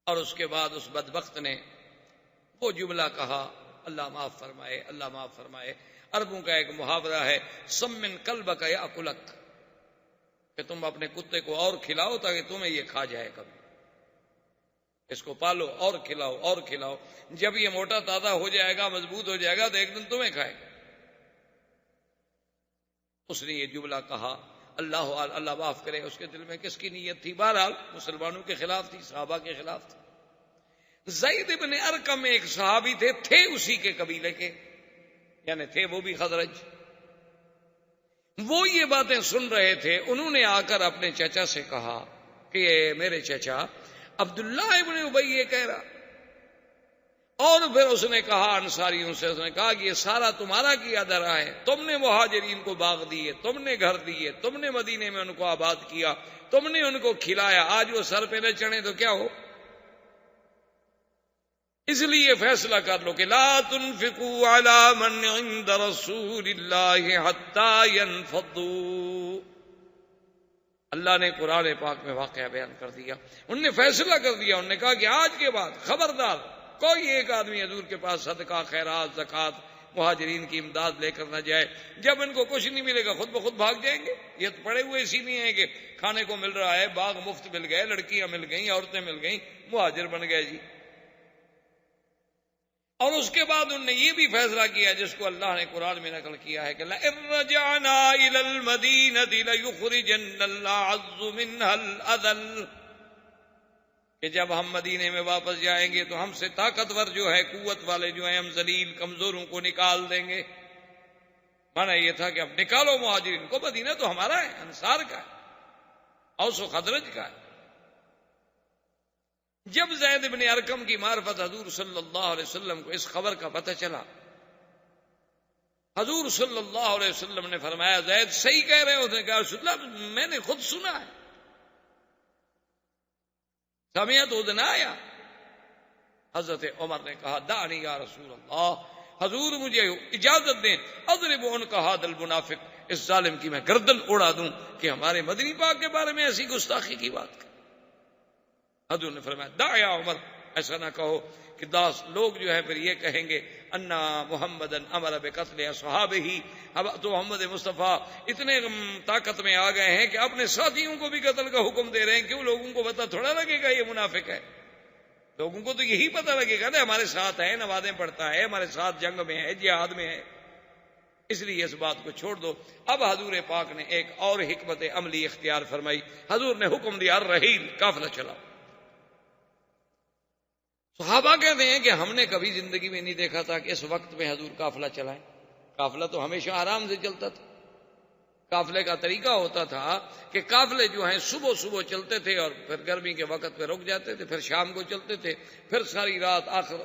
اور اس کے بعد اس بدبخت نے وہ جملہ کہا، اللہ معاف فرمائے، اللہ معاف فرمائے. عربوں کا ایک محاورہ ہے، سمن قلبک یاکلک، کہ تم اپنے کتے کو اور کھلاؤ تاکہ تمہیں یہ کھا جائے. کبھی اس کو پالو اور کھلاؤ اور کھلاؤ، جب یہ موٹا تازہ ہو جائے گا، مضبوط ہو جائے گا تو ایک دن تمہیں کھائے گا. اس نے یہ جملہ کہا، اللہ معاف کرے اس کے دل میں کس کی نیت تھی، بہرحال مسلمانوں کے خلاف تھی، صحابہ کے خلاف تھی. زید ابن ارقم ایک صحابی تھے اسی کے قبیلے کے، یعنی تھے وہ بھی خزرج. وہ یہ باتیں سن رہے تھے. انہوں نے آ کر اپنے چچا سے کہا کہ میرے چچا عبداللہ ابن ابی یہ کہہ رہا. اور پھر اس نے کہا انصاریوں سے، اس نے کہا کہ یہ سارا تمہارا کیا دھرا ہے، تم نے مہاجرین کو باغ دیے، تم نے گھر دیے، تم نے مدینے میں ان کو آباد کیا، تم نے ان کو کھلایا، آج وہ سر پہ نہ چڑھے تو کیا ہو؟ اس لیے فیصلہ کر لو کہ لا تنفقوا علی من عند رسول اللہ حتی ينفضوا. اللہ نے قرآن پاک میں واقعہ بیان کر دیا. انہوں نے فیصلہ کر دیا، انہوں نے کہا کہ آج کے بعد خبردار کوئی ایک آدمی حضور کے پاس صدقہ، خیرات، زکوٰۃ، مہاجرین کی امداد لے کر نہ جائے. جب ان کو کچھ نہیں ملے گا خود بخود بھاگ جائیں گے. یہ تو پڑے ہوئے اسی نہیں ہیں کہ کھانے کو مل رہا ہے، باغ مفت مل گئے، لڑکیاں مل گئیں، عورتیں مل گئیں، مہاجر بن گئے جی. اور اس کے بعد انہوں نے یہ بھی فیصلہ کیا جس کو اللہ نے قرآن میں نقل کیا ہے کہ لَئِن رَّجَعْنَا إِلَى الْمَدِينَةِ لَيُخْرِجَنَّ الْأَعَزُّ مِنْهَا الْأَذَلَّ، کہ جب ہم مدینے میں واپس جائیں گے تو ہم سے طاقتور جو ہے، قوت والے جو ہیں، ہم ذلیل کمزوروں کو نکال دیں گے. مانا یہ تھا کہ اب نکالو مہاجرین کو، مدینہ تو ہمارا ہے، انصار کا ہے، اوس و خزرج کا ہے. جب زید بن ارقم کی معرفت حضور صلی اللہ علیہ وسلم کو اس خبر کا پتہ چلا حضور صلی اللہ علیہ وسلم نے فرمایا زید صحیح کہہ رہے ہوتے، کہا رسول اللہ میں نے خود سنا ہے، سمعت اذنایا۔ حضرت عمر نے کہا دعنی یا رسول اللہ، حضور مجھے اجازت دیں اضرب عنق ھذا المنافق، اس ظالم کی میں گردن اڑا دوں کہ ہمارے مدنی پاک کے بارے میں ایسی گستاخی کی بات کرے۔ حضور نے فرمایا دع یا عمر، ایسا نہ کہو کہ 10 لوگ جو ہے پھر یہ کہیں گے انا محمدن امر بقتل اصحابہ، اب تو محمد مصطفیٰ اتنے طاقت میں آ گئے ہیں کہ اپنے ساتھیوں کو بھی قتل کا حکم دے رہے ہیں، کیوں لوگوں کو پتہ تھوڑا لگے گا یہ منافق ہے؟ لوگوں کو تو یہی پتہ لگے گا نا ہمارے ساتھ ہے، نمازیں پڑھتا ہے، ہمارے ساتھ جنگ میں ہے، جہاد میں ہے، اس لیے اس بات کو چھوڑ دو۔ اب حضور پاک نے ایک اور حکمت عملی اختیار فرمائی، حضور نے حکم دیا الرحیل، قافلہ چلاؤ۔ صحابہ کہتے ہیں کہ ہم نے کبھی زندگی میں نہیں دیکھا تھا کہ اس وقت میں حضور قافلہ چلائیں، قافلہ تو ہمیشہ آرام سے چلتا تھا۔ قافلے کا طریقہ ہوتا تھا کہ قافلے جو ہیں صبح صبح چلتے تھے اور پھر گرمی کے وقت پہ رک جاتے تھے، پھر شام کو چلتے تھے، پھر ساری رات آخر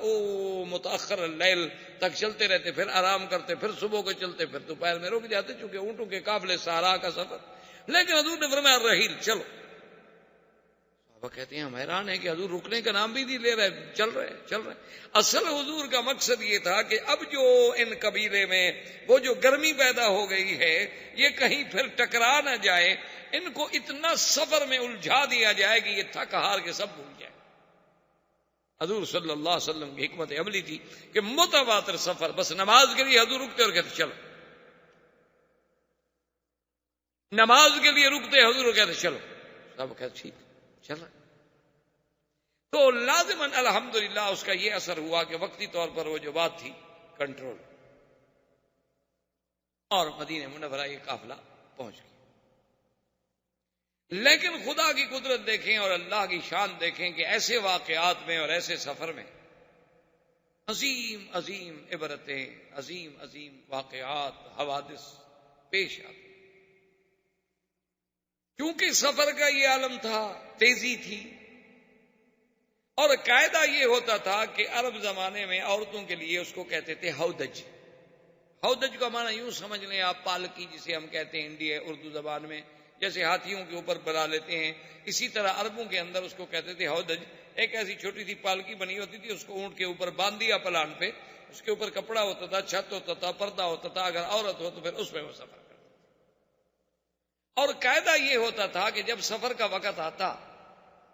متاخر اللیل تک چلتے رہتے، پھر آرام کرتے، پھر صبح کو چلتے، پھر دوپہر میں رک جاتے، چونکہ اونٹوں کے قافلے صحرا کا سفر۔ لیکن حضور نے فرمایا الرحیل، چلو۔ صحابہ کہتے ہیں ہم حیران ہیں کہ حضور رکنے کا نام بھی نہیں لے رہے، چل رہے۔ اصل حضور کا مقصد یہ تھا کہ اب جو ان قبیلے میں وہ جو گرمی پیدا ہو گئی ہے یہ کہیں پھر ٹکرا نہ جائے، ان کو اتنا سفر میں الجھا دیا جائے کہ یہ تھک ہار کے سب بھول جائے۔ حضور صلی اللہ علیہ وسلم کی حکمت عملی تھی کہ متواتر سفر، بس نماز کے لیے حضور رکتے اور کہتے چلو، نماز کے لیے رکتے حضور کہتے چلو، سب کہتے ٹھیک چل رہا۔ تو لازماً الحمدللہ اس کا یہ اثر ہوا کہ وقتی طور پر وہ جو بات تھی کنٹرول، اور مدینہ منورہ یہ قافلہ پہنچ گیا۔ لیکن خدا کی قدرت دیکھیں اور اللہ کی شان دیکھیں کہ ایسے واقعات میں اور ایسے سفر میں عظیم عظیم عبرتیں، عظیم عظیم واقعات، حوادث پیش آتے، کیونکہ سفر کا یہ عالم تھا، تیزی تھی، اور قاعدہ یہ ہوتا تھا کہ عرب زمانے میں عورتوں کے لیے اس کو کہتے تھے ہودج۔ ہودج کا معنی یوں سمجھ لیں آپ پالکی جسے ہم کہتے ہیں انڈیا اردو زبان میں، جیسے ہاتھیوں کے اوپر بنا لیتے ہیں، اسی طرح عربوں کے اندر اس کو کہتے تھے ہودج۔ ایک ایسی چھوٹی سی پالکی بنی ہوتی تھی، اس کو اونٹ کے اوپر باندھ دیا پلان پہ، اس کے اوپر کپڑا ہوتا تھا، چھت ہوتا تھا، پردہ ہوتا تھا، اگر عورت ہو تو پھر اس میں وہ سفر کرتا تھا۔ اور قاعدہ یہ ہوتا تھا کہ جب سفر کا وقت آتا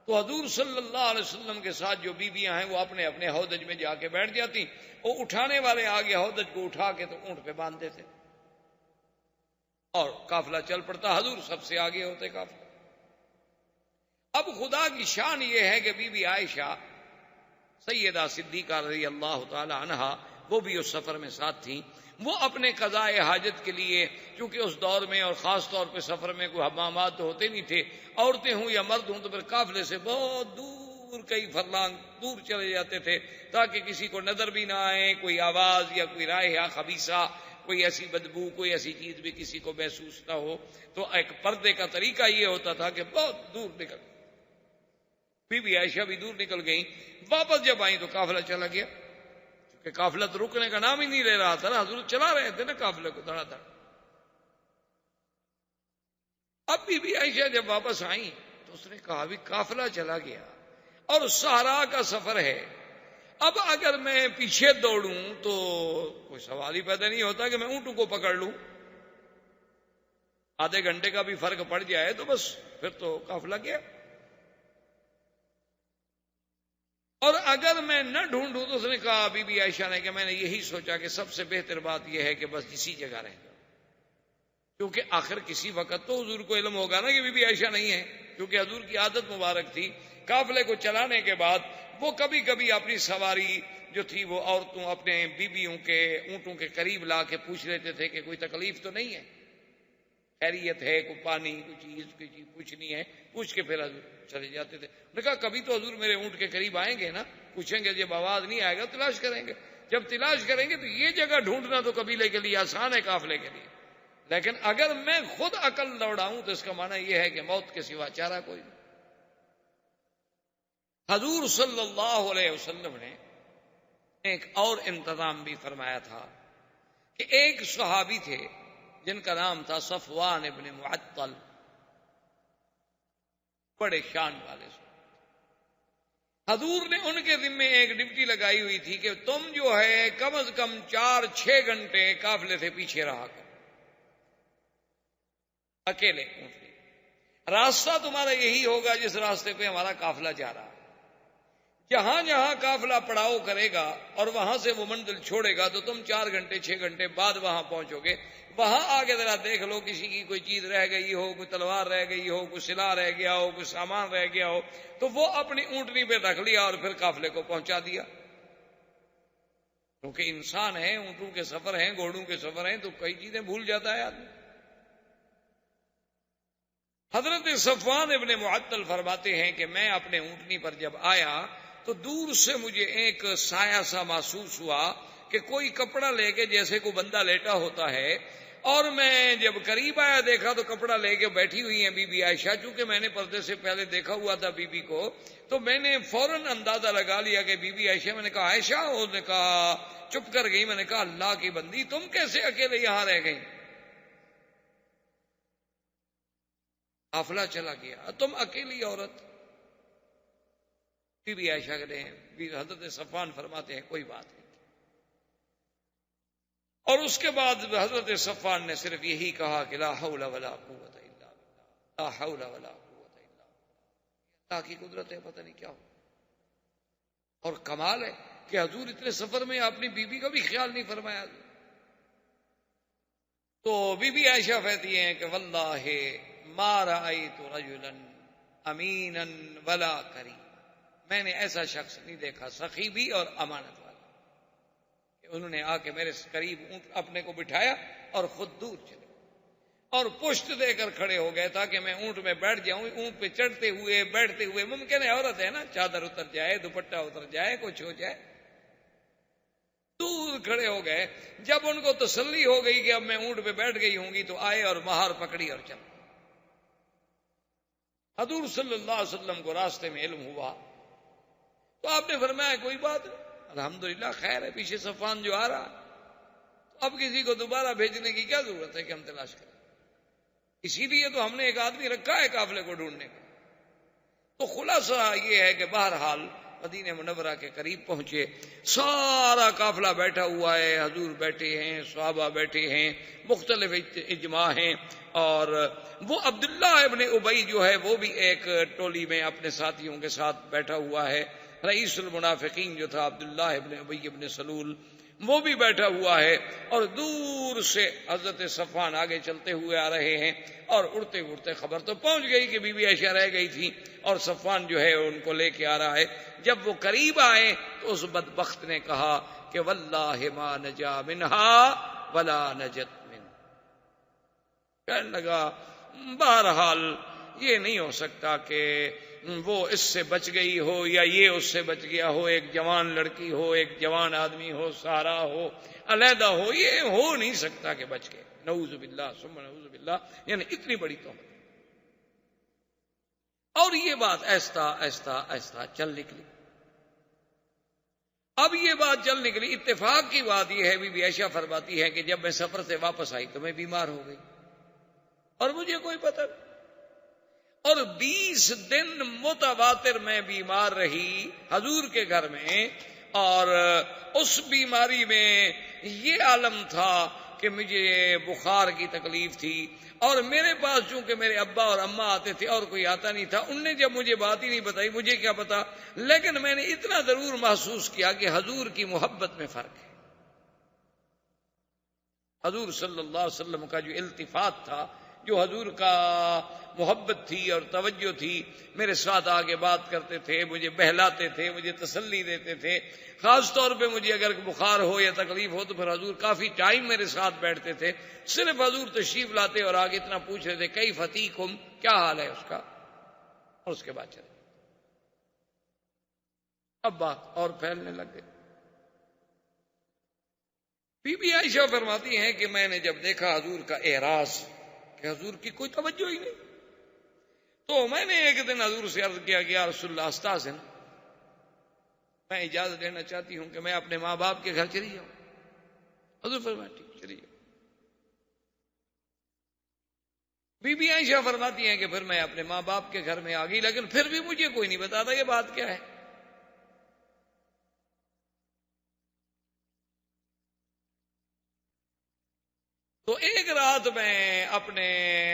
تو حضور صلی اللہ علیہ وسلم کے ساتھ جو بیویاں ہیں وہ اپنے اپنے ہودج میں جا کے بیٹھ جاتی، وہ اٹھانے والے آگے ہودج کو اٹھا کے تو اونٹ پہ باندھ دیتے اور قافلہ چل پڑتا، حضور سب سے آگے ہوتے قافلہ۔ اب خدا کی شان یہ ہے کہ بی بی عائشہ سیدہ صدیقہ رضی اللہ تعالی عنہا وہ بھی اس سفر میں ساتھ تھیں، وہ اپنے قضاء حاجت کے لیے، چونکہ اس دور میں اور خاص طور پہ سفر میں کوئی حمامات تو ہوتے نہیں تھے، عورتیں ہوں یا مرد ہوں تو پھر قافلے سے بہت دور کئی فرلانگ دور چلے جاتے تھے تاکہ کسی کو نظر بھی نہ آئے، کوئی آواز یا کوئی رائحہ خبیثہ، کوئی ایسی بدبو، کوئی ایسی چیز بھی کسی کو محسوس نہ ہو۔ تو ایک پردے کا طریقہ یہ ہوتا تھا کہ بہت دور نکل، بی بی عائشہ بھی دور نکل گئیں، واپس جب آئیں تو قافلہ چلا گیا، کہ قافلہ تو رکنے کا نام ہی نہیں لے رہا تھا نا، حضور چلا رہے تھے نا قافلے کو دھڑا دھڑ۔ اب بی بی عائشہ جب واپس آئیں تو اس نے کہا بھی قافلہ چلا گیا اور صحرا کا سفر ہے، اب اگر میں پیچھے دوڑوں تو کوئی سوال ہی پیدا نہیں ہوتا کہ میں اونٹوں کو پکڑ لوں، آدھے گھنٹے کا بھی فرق پڑ جائے تو بس پھر تو قافلہ گیا، اور اگر میں نہ ڈھونڈوں تو اس نے کہا بی بی عائشہ نے کہ میں نے یہی سوچا کہ سب سے بہتر بات یہ ہے کہ بس اسی جگہ رہ جاؤ، کیونکہ آخر کسی وقت تو حضور کو علم ہوگا نا کہ بی بی عائشہ نہیں ہے، کیونکہ حضور کی عادت مبارک تھی قافلے کو چلانے کے بعد وہ کبھی کبھی اپنی سواری جو تھی وہ عورتوں اپنے بیویوں کے اونٹوں کے قریب لا کے پوچھ لیتے تھے کہ کوئی تکلیف تو نہیں ہے، خیریت ہے، کوئی پانی کوئی چیز پوچھنی ہے، پوچھ کے پھر حضور چلے جاتے تھے۔ نے کہا کبھی تو حضور میرے اونٹ کے قریب آئیں گے نا، پوچھیں گے، جب آواز نہیں آئے گا تلاش کریں گے، جب تلاش کریں گے تو یہ جگہ ڈھونڈنا تو قبیلے کے لیے آسان ہے، قافلے کے لیے، لیکن اگر میں خود عقل دوڑاؤں تو اس کا معنی یہ ہے کہ موت کے سوا چارہ کوئی نہیں۔ حضور صلی اللہ علیہ وسلم نے ایک اور انتظام بھی فرمایا تھا کہ ایک صحابی تھے جن کا نام تھا صفوان ابن معطل، بڑے شان والے سے، حضور نے ان کے ذمے ایک ڈپٹی لگائی ہوئی تھی کہ تم جو ہے کم از کم 4-6 گھنٹے قافلے سے پیچھے رہا کرو، اکیلے اونٹنی، راستہ تمہارا یہی ہوگا جس راستے پہ ہمارا قافلہ جا رہا ہے، جہاں جہاں قافلہ پڑاؤ کرے گا اور وہاں سے وہ منزل چھوڑے گا تو تم 4 گھنٹے 6 گھنٹے بعد وہاں پہنچو گے، وہاں آگے ذرا دیکھ لو کسی کی کوئی چیز رہ گئی ہو، کوئی تلوار رہ گئی ہو، کوئی سلاح رہ گیا ہو، کوئی سامان رہ گیا ہو، تو وہ اپنی اونٹنی پہ رکھ لیا اور پھر قافلے کو پہنچا دیا، کیونکہ انسان ہے، اونٹوں کے سفر ہیں، گھوڑوں کے سفر ہیں، تو کئی چیزیں بھول جاتا ہے آدمی۔ حضرت صفوان ابن معطل فرماتے ہیں کہ میں اپنے اونٹنی پر جب آیا تو دور سے مجھے ایک سایہ سا محسوس ہوا کہ کوئی کپڑا لے کے جیسے کوئی بندہ لیٹا ہوتا ہے، اور میں جب قریب آیا دیکھا تو کپڑا لے کے بیٹھی ہوئی ہیں بی بی عائشہ، چونکہ میں نے پردے سے پہلے دیکھا ہوا تھا بی بی کو، تو میں نے فوراً اندازہ لگا لیا کہ بی بی عائشہ، میں نے کہا عائشہ، انہوں نے کہا چپ کر گئی، میں نے کہا اللہ کی بندی تم کیسے اکیلے یہاں رہ گئی؟ قافلہ چلا گیا، تم اکیلی عورت؟ بی بی عائشہ کہتے ہیں، حضرت صفوان فرماتے ہیں کوئی بات نہیں، اور اس کے بعد حضرت صفوان نے صرف یہی کہا کہ لا حول ولا قوت الا باللہ، لا حول ولا قوت الا باللہ، اللہ کی قدرت ہے، پتہ نہیں کیا ہو۔ اور کمال ہے کہ حضور اتنے سفر میں اپنی بیوی کا بھی خیال نہیں فرمایا۔ تو بی بی عائشہ کہتی ہیں کہ واللہ ما رأیت رجلا امینا ولا کریم، میں نے ایسا شخص نہیں دیکھا سخی بھی اور امانت والا کہ انہوں نے آ کے میرے قریب اونٹ اپنے کو بٹھایا اور خود دور چلے اور پشت دے کر کھڑے ہو گئے تاکہ میں اونٹ میں بیٹھ جاؤں، اونٹ پہ چڑھتے ہوئے بیٹھتے ہوئے، ممکن ہے عورت ہے نا، چادر اتر جائے، دوپٹہ اتر جائے، کچھ ہو جائے، دور کھڑے ہو گئے۔ جب ان کو تسلی ہو گئی کہ اب میں اونٹ پہ بیٹھ گئی ہوں گی تو آئے اور مہار پکڑی اور چل۔ حضور صلی اللہ علیہ وسلم کو راستے میں علم ہوا تو آپ نے فرمایا کوئی بات نہیں، الحمدللہ خیر ہے، پیچھے صفوان جو آ رہا، تو اب کسی کو دوبارہ بھیجنے کی کیا ضرورت ہے کہ ہم تلاش کریں، اسی لیے تو ہم نے ایک آدمی رکھا ہے قافلے کو ڈھونڈنے کا۔ تو خلاصہ یہ ہے کہ بہرحال مدینہ منورہ کے قریب پہنچے، سارا قافلہ بیٹھا ہوا ہے، حضور بیٹھے ہیں، صحابہ بیٹھے ہیں، مختلف اجماع ہیں، اور وہ عبداللہ ابن ابی جو ہے وہ بھی ایک ٹولی میں اپنے ساتھیوں کے ساتھ بیٹھا ہوا ہے، رئیس المنافقین جو تھا عبداللہ ابن ابی ابن سلول وہ بھی بیٹھا ہوا ہے، اور دور سے حضرت صفوان آگے چلتے ہوئے آ رہے ہیں، اور اڑتے اڑتے خبر تو پہنچ گئی کہ بی بی عائشہ رہ گئی تھی اور صفوان جو ہے ان کو لے کے آ رہا ہے۔ جب وہ قریب آئے تو اس بدبخت نے کہا کہ واللہ ما نجا منہا ولا نجت من، کہنے لگا بہرحال یہ نہیں ہو سکتا کہ وہ اس سے بچ گئی ہو یا یہ اس سے بچ گیا ہو، ایک جوان لڑکی ہو، ایک جوان آدمی ہو، سارا ہو، علیحدہ ہو، یہ ہو نہیں سکتا کہ بچ گئے، نعوذ باللہ ثم نعوذ باللہ، یعنی اتنی بڑی تہمت۔ اور یہ بات آہستہ آہستہ آہستہ چل نکلی۔ اب یہ بات چل نکلی، اتفاق کی بات یہ ہے، بی بی عائشہ فرماتی ہے کہ جب میں سفر سے واپس آئی تو میں بیمار ہو گئی اور مجھے کوئی پتہ نہیں، اور 20 دن متواتر میں بیمار رہی حضور کے گھر میں، اور اس بیماری میں یہ عالم تھا کہ مجھے بخار کی تکلیف تھی، اور میرے پاس چونکہ میرے ابا اور اماں آتے تھے اور کوئی آتا نہیں تھا، ان نے جب مجھے بات ہی نہیں بتائی، مجھے کیا پتا، لیکن میں نے اتنا ضرور محسوس کیا کہ حضور کی محبت میں فرق ہے۔ حضور صلی اللہ علیہ وسلم کا جو التفات تھا، جو حضور کا محبت تھی اور توجہ تھی، میرے ساتھ آگے بات کرتے تھے، مجھے بہلاتے تھے، مجھے تسلی دیتے تھے، خاص طور پہ مجھے اگر بخار ہو یا تکلیف ہو تو پھر حضور کافی ٹائم میرے ساتھ بیٹھتے تھے، صرف حضور تشریف لاتے اور آگے اتنا پوچھ رہے تھے کیف فیکم، کیا حال ہے اس کا، اور اس کے بعد چلے۔ اب بات اور پھیلنے لگ گئی۔ بی بی عائشہ فرماتی ہیں کہ میں نے جب دیکھا حضور کا اعراض کہ حضور کی کوئی توجہ ہی نہیں، تو میں نے ایک دن حضور سے عرض کیا کہ یا رسول اللہ استاذن، میں اجازت لینا چاہتی ہوں کہ میں اپنے ماں باپ کے گھر چلی جاؤں۔ حضور فرمایا ٹھیک۔ سوچ رہی ہو؟ بی بی عائشہ فرماتی ہیں کہ پھر میں اپنے ماں باپ کے گھر میں آ گئی، لیکن پھر بھی مجھے کوئی نہیں بتاتا یہ بات کیا ہے۔ تو ایک رات میں اپنے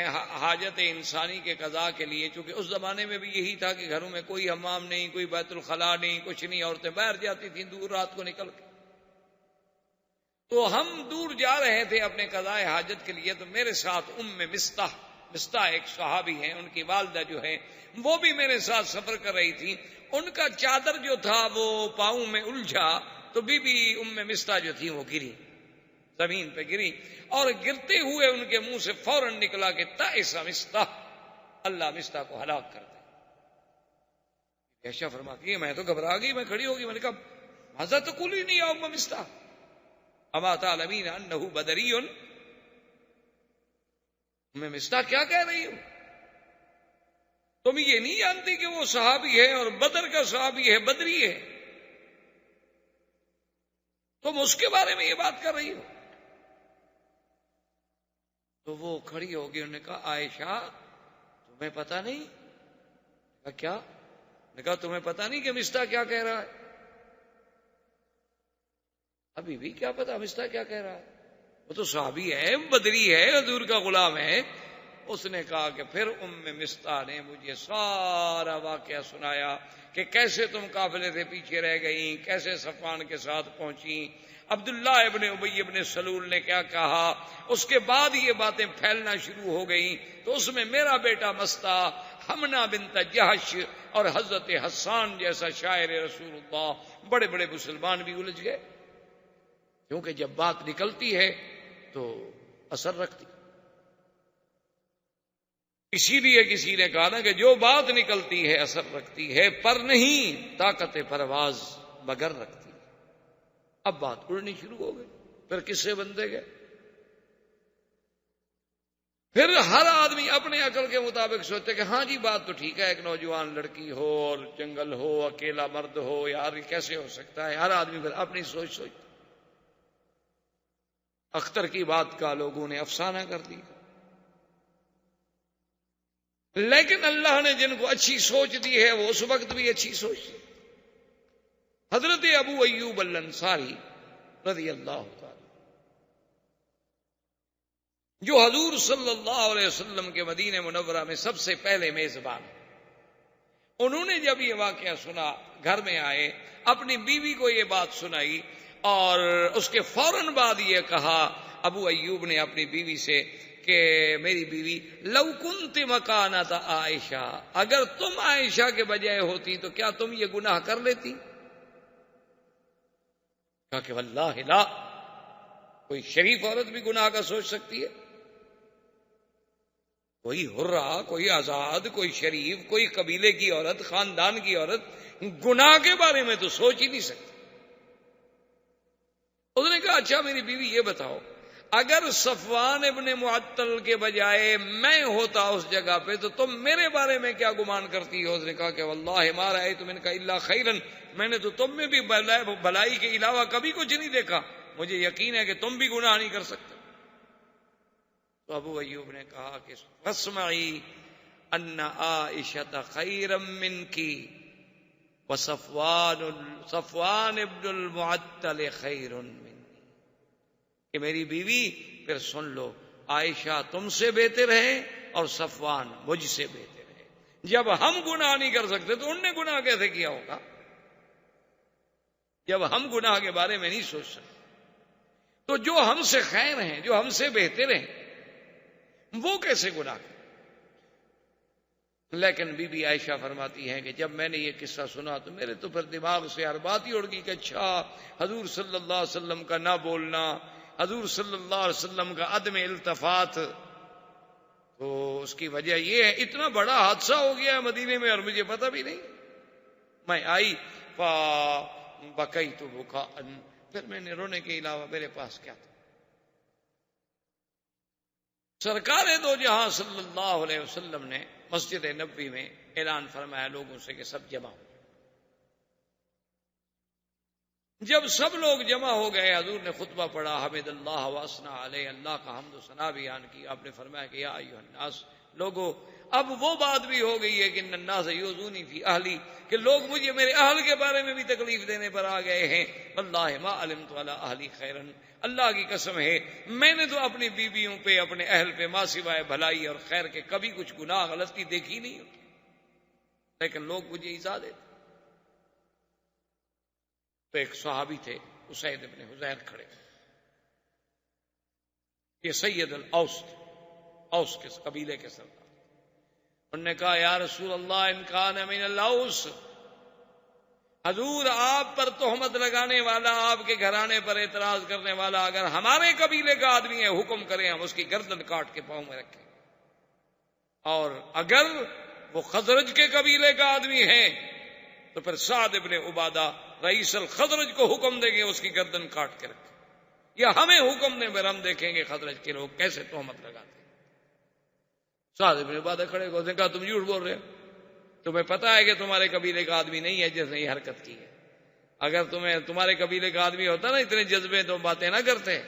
حاجت انسانی کے قضاء کے لیے، چونکہ اس زمانے میں بھی یہی تھا کہ گھروں میں کوئی حمام نہیں، کوئی بیت الخلاء نہیں، کچھ نہیں، عورتیں باہر جاتی تھیں دور رات کو نکل کے، تو ہم دور جا رہے تھے اپنے قضاء حاجت کے لیے، تو میرے ساتھ مستح ایک صحابی ہیں، ان کی والدہ جو ہے وہ بھی میرے ساتھ سفر کر رہی تھی، ان کا چادر جو تھا وہ پاؤں میں الجھا، تو بی بی مستح جو تھی وہ گری، زمین پہ گری، اور گرتے ہوئے ان کے منہ سے فوراً نکلا کہ تائس مستح، اللہ مستح کو ہلاک کر دے۔ عائشہ فرماتی ہے میں تو گھبرا گئی، میں کھڑی ہو گئی، میں نے کہا ماذا تقولین یا ام مستح اما تعلمین انہ بدری، میں مستح کیا کہہ رہی ہوں؟ تم یہ نہیں جانتی کہ وہ صحابی ہے اور بدر کا صحابی ہے، بدری ہے، تم اس کے بارے میں یہ بات کر رہی ہو؟ تو وہ کھڑی ہو گئی، انہوں نے کہا عائشہ تمہیں پتا نہیں؟ کہا کیا؟ نے کہا تمہیں پتا نہیں کہ مستح کیا کہہ رہا ہے؟ ابھی بھی کیا پتا مستح کیا کہہ رہا ہے، وہ تو صحابی ہے، بدری ہے، حضور کا غلام ہے۔ اس نے کہا کہ پھر مستح نے مجھے سارا واقعہ سنایا کہ کیسے تم قافلے سے پیچھے رہ گئیں، کیسے صفوان کے ساتھ پہنچیں، عبداللہ ابن ابی ابن سلول نے کیا کہا، اس کے بعد یہ باتیں پھیلنا شروع ہو گئیں، تو اس میں میرا بیٹا مستح، حمنہ بنت جہش اور حضرت حسان جیسا شاعر رسول اللہ، بڑے بڑے مسلمان بھی الجھ گئے، کیونکہ جب بات نکلتی ہے تو اثر رکھتی۔ اسی لیے کسی نے کہا نا کہ جو بات نکلتی ہے اثر رکھتی ہے، پر نہیں طاقت پرواز مگر رکھتی ہے۔ اب بات اڑنی شروع ہو گئی، پھر کس سے بندے گئے، پھر ہر آدمی اپنے عقل کے مطابق سوچتے کہ ہاں جی بات تو ٹھیک ہے، ایک نوجوان لڑکی ہو اور جنگل ہو، اکیلا مرد ہو، یار یہ کیسے ہو سکتا ہے، ہر آدمی پھر اپنی سوچ اختر کی بات کا لوگوں نے افسانہ کر دی، لیکن اللہ نے جن کو اچھی سوچ دی ہے وہ اس وقت بھی اچھی سوچ دی۔ حضرت ابو ایوب الانصاری رضی اللہ تعالی، جو حضور صلی اللہ علیہ وسلم کے مدینہ منورہ میں سب سے پہلے میزبان، انہوں نے جب یہ واقعہ سنا گھر میں آئے، اپنی بیوی کو یہ بات سنائی، اور اس کے فوراً بعد یہ کہا ابو ایوب نے اپنی بیوی سے کہ میری بیوی لو کنت مکانت عائشہ، اگر تم عائشہ کے بجائے ہوتی تو کیا تم یہ گناہ کر لیتی؟ کہا کہ واللہ لا، کوئی شریف عورت بھی گناہ کا سوچ سکتی ہے؟ کوئی حرہ، کوئی آزاد، کوئی شریف، کوئی قبیلے کی عورت، خاندان کی عورت گناہ کے بارے میں تو سوچ ہی نہیں سکتی۔ اس نے کہا اچھا میری بیوی یہ بتاؤ، اگر صفوان ابن معطل کے بجائے میں ہوتا اس جگہ پہ تو تم میرے بارے میں کیا گمان کرتی ہو؟ اس نے کہا کہ واللہ ما رأیت منک الا خیرا، میں نے تو تم میں بھی بھلائی کے علاوہ کبھی کچھ نہیں دیکھا، مجھے یقین ہے کہ تم بھی گناہ نہیں کر سکتے۔ تو ابو ایوب نے کہا کہ فاسمعی ان عائشہ خیرا منک وصفوان ابن المعطل خیر منی، کہ میری بیوی پھر سن لو، عائشہ تم سے بہتر ہے اور صفوان مجھ سے بہتر ہے۔ جب ہم گناہ نہیں کر سکتے تو ان نے گناہ کیسے کیا ہوگا؟ جب ہم گناہ کے بارے میں نہیں سوچ سکتے تو جو ہم سے خیر ہیں، جو ہم سے بہتر ہیں، وہ کیسے گناہ کریں؟ لیکن بی بی عائشہ فرماتی ہیں کہ جب میں نے یہ قصہ سنا تو میرے تو پھر دماغ سے ہر بات ہی اڑ گئی کہ اچھا حضور صلی اللہ علیہ وسلم کا نہ بولنا، حضور صلی اللہ علیہ وسلم کا عدم التفات، تو اس کی وجہ یہ ہے اتنا بڑا حادثہ ہو گیا ہے مدینے میں اور مجھے پتہ بھی نہیں۔ میں آئی فبکیت بکاء، پھر میں نے رونے کے علاوہ میرے پاس کیا تھا؟ سرکار دو جہاں صلی اللہ علیہ وسلم نے مسجد نبوی میں اعلان فرمایا لوگوں سے کہ سب جمع ہو۔ جب سب لوگ جمع ہو گئے، حضور نے خطبہ پڑھا، حمد اللہ واسنا علیہ، اللہ کا حمد و ثنا بیان کی. آپ نے فرمایا کہ یا ایھا الناس، لوگوں اب وہ بات بھی ہو گئی ہے کہ ان الناس یؤذونی فی اہلی، کہ لوگ مجھے میرے اہل کے بارے میں بھی تکلیف دینے پر آ گئے ہیں. واللہ ما علمت علی اہلی خیرا، اللہ کی قسم ہے میں نے تو اپنی بیویوں پہ، اپنے اہل پہ ماں سوائے بھلائی اور خیر کے کبھی کچھ گناہ غلطی دیکھی نہیں ہوتی، لیکن لوگ مجھے ایذا دیتے. تو ایک صحابی تھے اسید ابن حضیر کھڑے، یہ سید الاوس تھے، اوس کے قبیلے کے سردار. انہوں نے کہا یا رسول اللہ ان کان من الاوس، حضور آپ پر تہمت لگانے والا، آپ کے گھرانے پر اعتراض کرنے والا اگر ہمارے قبیلے کا آدمی ہے، حکم کریں ہم اس کی گردن کاٹ کے پاؤں میں رکھیں، اور اگر وہ خزرج کے قبیلے کا آدمی ہے تو پھر سعد ابن عبادہ رئیس الخزرج کو حکم دیں گے اس کی گردن کاٹ کے رکھیں، یا ہمیں حکم دیں، پھر ہم دیکھیں گے خزرج کے لوگ کیسے تہمت لگاتے ہیں. سعد ابن عبادہ کھڑے ہو نے کہا تم جھوٹ بول رہے ہو، تمہیں پتا ہے کہ تمہارے قبیلے کا آدمی نہیں ہے جس نے یہ حرکت کی ہے. اگر تمہارے قبیلے کا آدمی ہوتا نا اتنے جذبے تو باتیں نہ کرتے.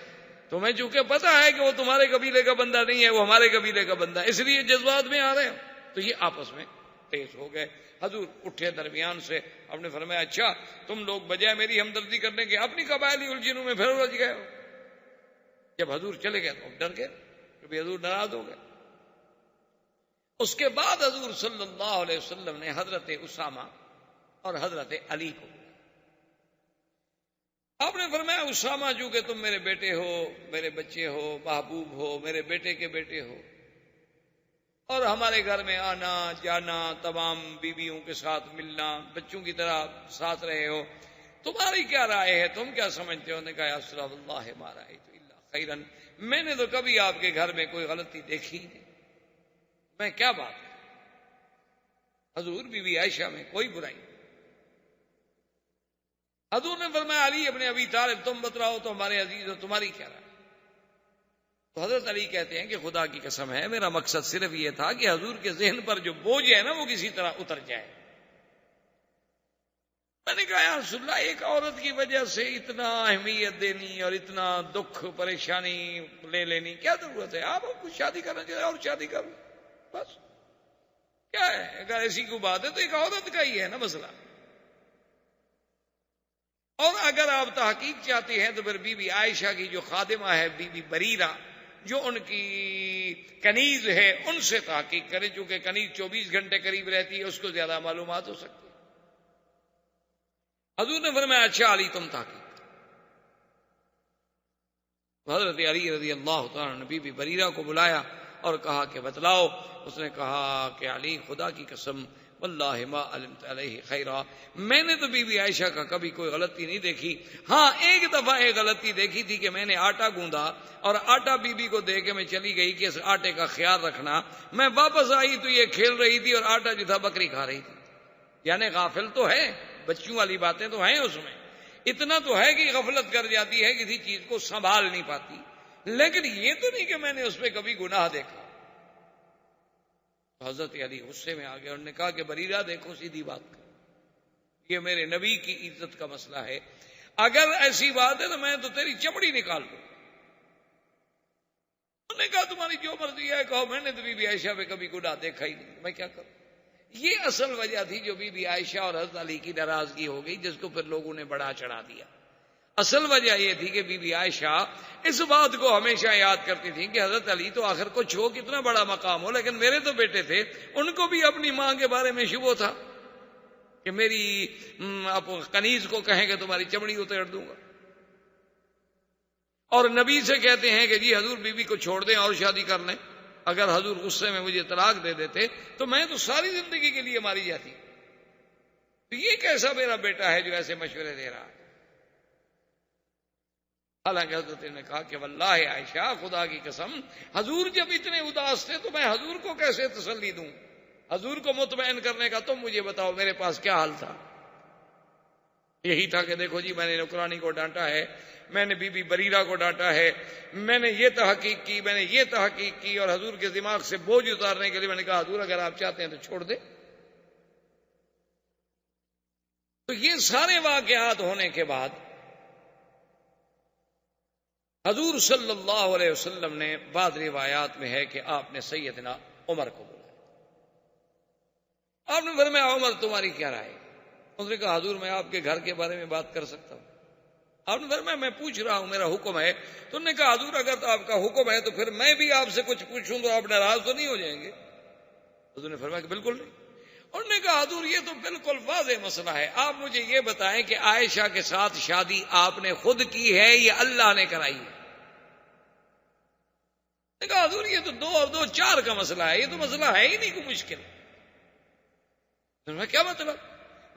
تمہیں چونکہ پتا ہے کہ وہ تمہارے قبیلے کا بندہ نہیں ہے، وہ ہمارے قبیلے کا بندہ، اس لیے جذبات میں آ رہے ہیں. تو یہ آپس میں تیز ہو گئے. حضور اٹھے درمیان سے، آپ نے فرمایا اچھا تم لوگ بجائے میری ہمدردی کرنے کے اپنی قبائلی الجھنوں میں پھر الجھ گئے ہو. جب حضور چلے گئے تو ڈر گئے، کیونکہ حضور ناراض ہو گئے. اس کے بعد حضور صلی اللہ علیہ وسلم نے حضرت اسامہ اور حضرت علی کو، آپ نے فرمایا اسامہ چونکہ تم میرے بیٹے ہو، میرے بچے ہو، محبوب ہو، میرے بیٹے کے بیٹے ہو، اور ہمارے گھر میں آنا جانا، تمام بیویوں کے ساتھ ملنا، بچوں کی طرح ساتھ رہے ہو، تمہاری کیا رائے ہے، تم کیا سمجھتے ہو؟ نے کہا یا رسول اللہ ما رأیت الا خیرا، میں نے تو کبھی آپ کے گھر میں کوئی غلطی دیکھی نہیں، میں کیا بات ہے. حضور بی بی عائشہ میں کوئی برائی نہیں. حضور نے فرمایا علی ابن ابی طالب تم بتلاؤ تو ہمارے عزیز ہو، تمہاری کیا رائے؟ تو حضرت علی کہتے ہیں کہ خدا کی قسم ہے میرا مقصد صرف یہ تھا کہ حضور کے ذہن پر جو بوجھ ہے نا وہ کسی طرح اتر جائے. میں نے کہا یا رسول اللہ ایک عورت کی وجہ سے اتنا اہمیت دینی اور اتنا دکھ پریشانی لے لینی کیا ضرورت ہے؟ آپ کچھ شادی کرنا چاہیے اور شادی کر لو، بس کیا ہے؟ اگر ایسی کوئی بات ہے تو ایک عورت کا ہی ہے نا مسئلہ. اور اگر آپ تحقیق چاہتے ہیں تو پھر بی بی عائشہ کی جو خادمہ ہے بی بی بریرہ، جو ان کی کنیز ہے، ان سے تحقیق کریں، چونکہ کنیز 24 گھنٹے قریب رہتی ہے، اس کو زیادہ معلومات ہو سکتی ہے. حضور نے فرمایا اچھا علی تم تحقیق. حضرت علی رضی اللہ تعالیٰ نے بی بی بریرہ کو بلایا اور کہا کہ بتلاؤ. اس نے کہا کہ علی خدا کی قسم واللہ ما علمت علیہ خیرا، میں نے تو بی بی عائشہ کا کبھی کوئی غلطی نہیں دیکھی. ہاں ایک دفعہ ایک غلطی دیکھی تھی کہ میں نے آٹا گوندا اور آٹا بی بی کو دے کے میں چلی گئی کہ اس آٹے کا خیال رکھنا. میں واپس آئی تو یہ کھیل رہی تھی اور آٹا جو تھا بکری کھا رہی تھی. یعنی غافل تو ہے، بچیوں والی باتیں تو ہیں اس میں، اتنا تو ہے کہ غفلت کر جاتی ہے، کسی چیز کو سنبھال نہیں پاتی، لیکن یہ تو نہیں کہ میں نے اس پہ کبھی گناہ دیکھا. حضرت علی غصے میں آ گئے، انہوں نے کہا کہ بریرہ دیکھو سیدھی بات کر، یہ میرے نبی کی عزت کا مسئلہ ہے، اگر ایسی بات ہے تو میں تو تیری چمڑی نکال دوں. انہوں نے کہا تمہاری جو مرضی ہے کہو، میں نے تو بی بی عائشہ پہ کبھی گناہ دیکھا ہی نہیں، میں کیا کروں. یہ اصل وجہ تھی جو بی بی عائشہ اور حضرت علی کی ناراضگی ہو گئی، جس کو پھر لوگوں نے بڑا چڑھا دیا. اصل وجہ یہ تھی کہ بی بی عائشہ اس بات کو ہمیشہ یاد کرتی تھی کہ حضرت علی تو آخر کچھ ہو، کتنا بڑا مقام ہو، لیکن میرے تو بیٹے تھے، ان کو بھی اپنی ماں کے بارے میں شبہ تھا کہ میری آپ کنیز کو کہیں کہ تمہاری چمڑی اتار دوں گا. اور نبی سے کہتے ہیں کہ جی حضور بی بی کو چھوڑ دیں اور شادی کر لیں. اگر حضور غصے میں مجھے طلاق دے دیتے تو میں تو ساری زندگی کے لیے ماری جاتی. تو یہ کیسا میرا بیٹا ہے جو ایسے مشورے دے رہا ہے. حالانکہ حضرت نے کہا کہ واللہ عائشہ خدا کی قسم حضور جب اتنے اداس تھے تو میں حضور کو کیسے تسلی دوں؟ حضور کو مطمئن کرنے کا تم مجھے بتاؤ میرے پاس کیا حال تھا. یہی تھا کہ دیکھو جی میں نے نوکرانی کو ڈانٹا ہے، میں نے بی بی بریرہ کو ڈانٹا ہے، میں نے یہ تحقیق کی، میں نے یہ تحقیق کی، اور حضور کے دماغ سے بوجھ اتارنے کے لیے میں نے کہا حضور اگر آپ چاہتے ہیں تو چھوڑ دیں. تو یہ سارے واقعات ہونے کے بعد حضور صلی اللہ علیہ وسلم نے بعض روایات میں ہے کہ آپ نے سیدنا عمر کو بلایا. آپ نے فرمایا عمر تمہاری کیا رائے؟ اس نے کہا حضور میں آپ کے گھر کے بارے میں بات کر سکتا ہوں. آپ نے فرمایا میں پوچھ رہا ہوں، میرا حکم ہے. تو انہوں نے کہا حضور اگر تو آپ کا حکم ہے تو پھر میں بھی آپ سے کچھ پوچھوں تو آپ ناراض تو نہیں ہو جائیں گے؟ حضور نے فرمایا کہ بالکل نہیں. انہوں نے کہا حضور یہ تو بالکل واضح مسئلہ ہے، آپ مجھے یہ بتائیں کہ عائشہ کے ساتھ شادی آپ نے خود کی ہے یا اللہ نے کرائی ہے؟ نے کہا حضور یہ تو 2 اور 2 4 کا مسئلہ ہے، یہ تو مسئلہ ہے ہی نہیں کوئی مشکل. کیا مطلب؟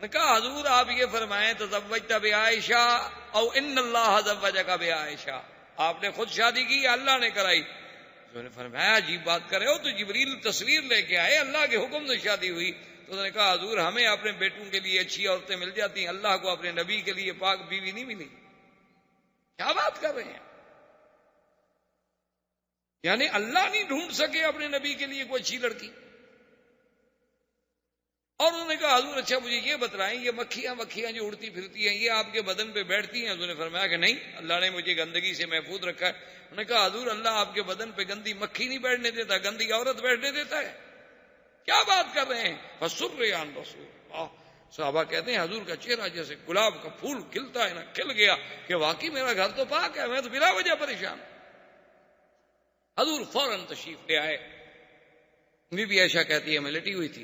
نے کہا حضور آپ یہ فرمائیں تزوجت بعائشہ او ان اللہ زوجک بعائشہ، آپ نے خود شادی کی یا اللہ نے کرائی؟ انہوں نے فرمایا عجیب بات کر رہے ہو، تو جبریل تصویر لے کے آئے، اللہ کے حکم سے شادی ہوئی. تو انہوں نے کہا حضور ہمیں اپنے بیٹوں کے لیے اچھی عورتیں مل جاتی ہیں، اللہ کو اپنے نبی کے لیے پاک بیوی نہیں ملی. کیا بات کر رہے ہیں؟ یعنی اللہ نہیں ڈھونڈ سکے اپنے نبی کے لیے کوئی اچھی لڑکی؟ اور انہوں نے کہا حضور اچھا مجھے یہ بتلائیں یہ مکھیاں جو اڑتی پھرتی ہیں یہ آپ کے بدن پہ بیٹھتی ہیں؟ حضور نے فرمایا کہ نہیں، اللہ نے مجھے گندگی سے محفوظ رکھا ہے. انہوں نے کہا حضور اللہ آپ کے بدن پہ گندی مکھی نہیں بیٹھنے دیتا، گندی عورت بیٹھنے دیتا ہے؟ کیا بات کر رہے ہیں؟ فسر عن رسول اللہ. صحابہ کہتے ہیں حضور کا چہرہ جیسے گلاب کا پھول کھلتا ہے نا، کھل گیا کہ واقعی میرا گھر تو پاک ہے، میں تو بلا وجہ پریشان. حضور فوراً تشریف لے آئے. بی بی عائشہ کہتی ہے میں لیٹی ہوئی تھی.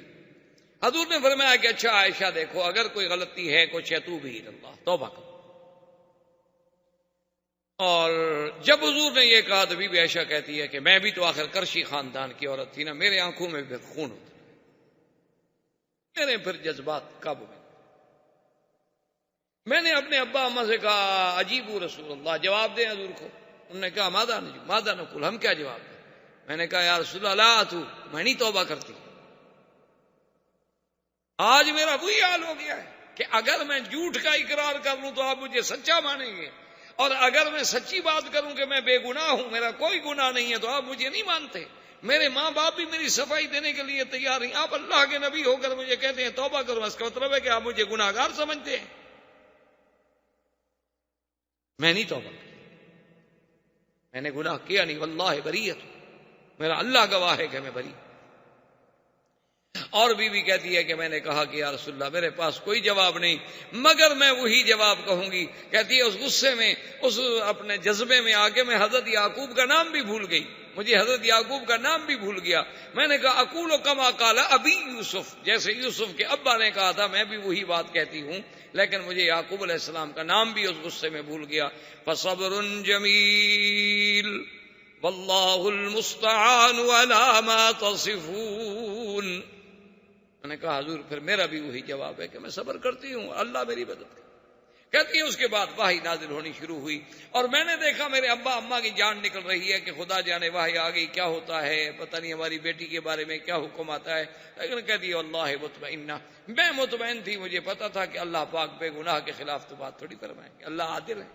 حضور نے فرمایا کہ اچھا عائشہ دیکھو اگر کوئی غلطی ہے کچھ ہے تو بھی اللہ توبہ کرو. اور جب حضور نے یہ کہا تو بی بی عائشہ کہتی ہے کہ میں بھی تو آخر کرشی خاندان کی عورت تھی نا، میرے آنکھوں میں بھی خون ہوتا، میرے پھر جذبات قابو میں نے اپنے ابا اماں سے کہا عجیب رسول اللہ جواب دیں حضور کو. انہوں نے کہا ماذا نقول، ہم کیا جواب دیں؟ میں نے کہا یا رسول اللہ تو میں نہیں توبہ کرتی. آج میرا وہی حال ہو گیا ہے کہ اگر میں جھوٹ کا اقرار کر لوں تو آپ مجھے سچا مانیں گے، اور اگر میں سچی بات کروں کہ میں بے گناہ ہوں، میرا کوئی گناہ نہیں ہے، تو آپ مجھے نہیں مانتے. میرے ماں باپ بھی میری صفائی دینے کے لیے تیار نہیں، آپ اللہ کے نبی ہو کر مجھے کہتے ہیں توبہ کرو، اس کا مطلب ہے کہ آپ مجھے گناہ گار سمجھتے ہیں. میں نہیں توبہ کی، میں نے گناہ کیا نہیں، واللہ بریۃ، میرا اللہ گواہ ہے کہ میں بری. اور بیوی کہتی ہے کہ میں نے کہا کہ یا رسول اللہ میرے پاس کوئی جواب نہیں مگر میں وہی جواب کہوں گی. کہتی ہے اس غصے میں، اس اپنے جذبے میں آ کے میں حضرت یعقوب کا نام بھی بھول گئی، مجھے حضرت یعقوب کا نام بھی بھول گیا. میں نے کہا اقول کما قال ابی یوسف، جیسے یوسف کے ابا نے کہا تھا میں بھی وہی بات کہتی ہوں، لیکن مجھے یعقوب علیہ السلام کا نام بھی اس غصے میں بھول گیا. فصبر جمیل واللہ المستعان علی ما تصفون. میں نے کہا حضور پھر میرا بھی وہی جواب ہے کہ میں صبر کرتی ہوں، اللہ میری مدد کرے. کہتی ہے اس کے بعد وحی نازل ہونی شروع ہوئی اور میں نے دیکھا میرے ابا اماں کی جان نکل رہی ہے کہ خدا جانے وحی آ گئی، کیا ہوتا ہے پتہ نہیں، ہماری بیٹی کے بارے میں کیا حکم آتا ہے. لیکن کہتی ہے اللہ مطمئنہ، میں مطمئن تھی، مجھے پتا تھا کہ اللہ پاک بے گناہ کے خلاف تو بات تھوڑی فرمائیں گے، اللہ عادل ہے.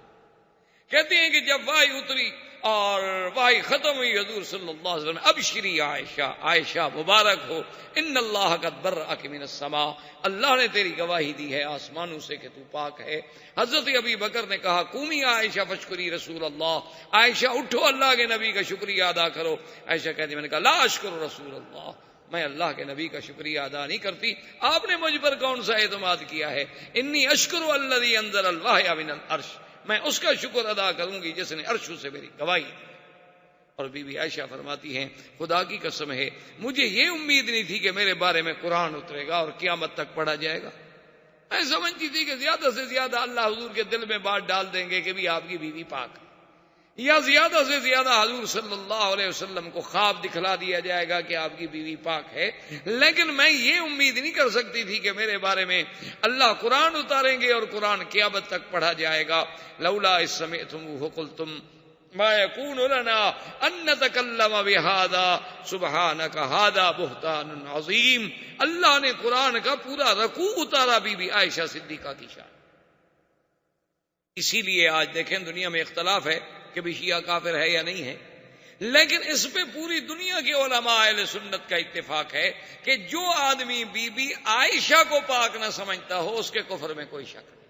کہتی ہیں کہ جب وحی اتری اور وحی ختم ہوئی حضور صلی اللہ علیہ وسلم ابشری عائشہ، عائشہ مبارک ہو، ان اللہ قد برأک من السماء، اللہ نے تیری گواہی دی ہے آسمانوں سے کہ تو پاک ہے. حضرت ابی بکر نے کہا قومی عائشہ فشکری رسول اللہ، عائشہ اٹھو اللہ کے نبی کا شکریہ ادا کرو. عائشہ کہتی میں نے کہا لا اشکر رسول اللہ، میں اللہ کے نبی کا شکریہ ادا نہیں کرتی، آپ نے مجھ پر کون سا اعتماد کیا ہے. انی اشکر الذی انزل الوحی من العرش، میں اس کا شکر ادا کروں گی جس نے عرش سے میری گواہی دی. اور بی بی عائشہ فرماتی ہیں خدا کی قسم ہے مجھے یہ امید نہیں تھی کہ میرے بارے میں قرآن اترے گا اور قیامت تک پڑھا جائے گا. میں سمجھتی تھی کہ زیادہ سے زیادہ اللہ حضور کے دل میں بات ڈال دیں گے کہ بھی آپ کی بیوی پاک ہے، یا زیادہ سے زیادہ حضور صلی اللہ علیہ وسلم کو خواب دکھلا دیا جائے گا کہ آپ کی بیوی پاک ہے. لیکن میں یہ امید نہیں کر سکتی تھی کہ میرے بارے میں اللہ قرآن اتاریں گے اور قرآن قیامت تک پڑھا جائے گا. لولا اذ سمعتموہ قلتم ما یکون لنا ان نتکلم بہذا سبحانک ھذا بہتان عظیم. اللہ نے قرآن کا پورا رکوع اتارا بی بی عائشہ صدیقہ کی شان. اسی لیے آج دیکھیں دنیا میں اختلاف ہے کہ بھی شیعہ کافر ہے یا نہیں ہے، لیکن اس پہ پوری دنیا کے علماء اہل سنت کا اتفاق ہے کہ جو آدمی بی بی عائشہ کو پاک نہ سمجھتا ہو اس کے کفر میں کوئی شک نہیں،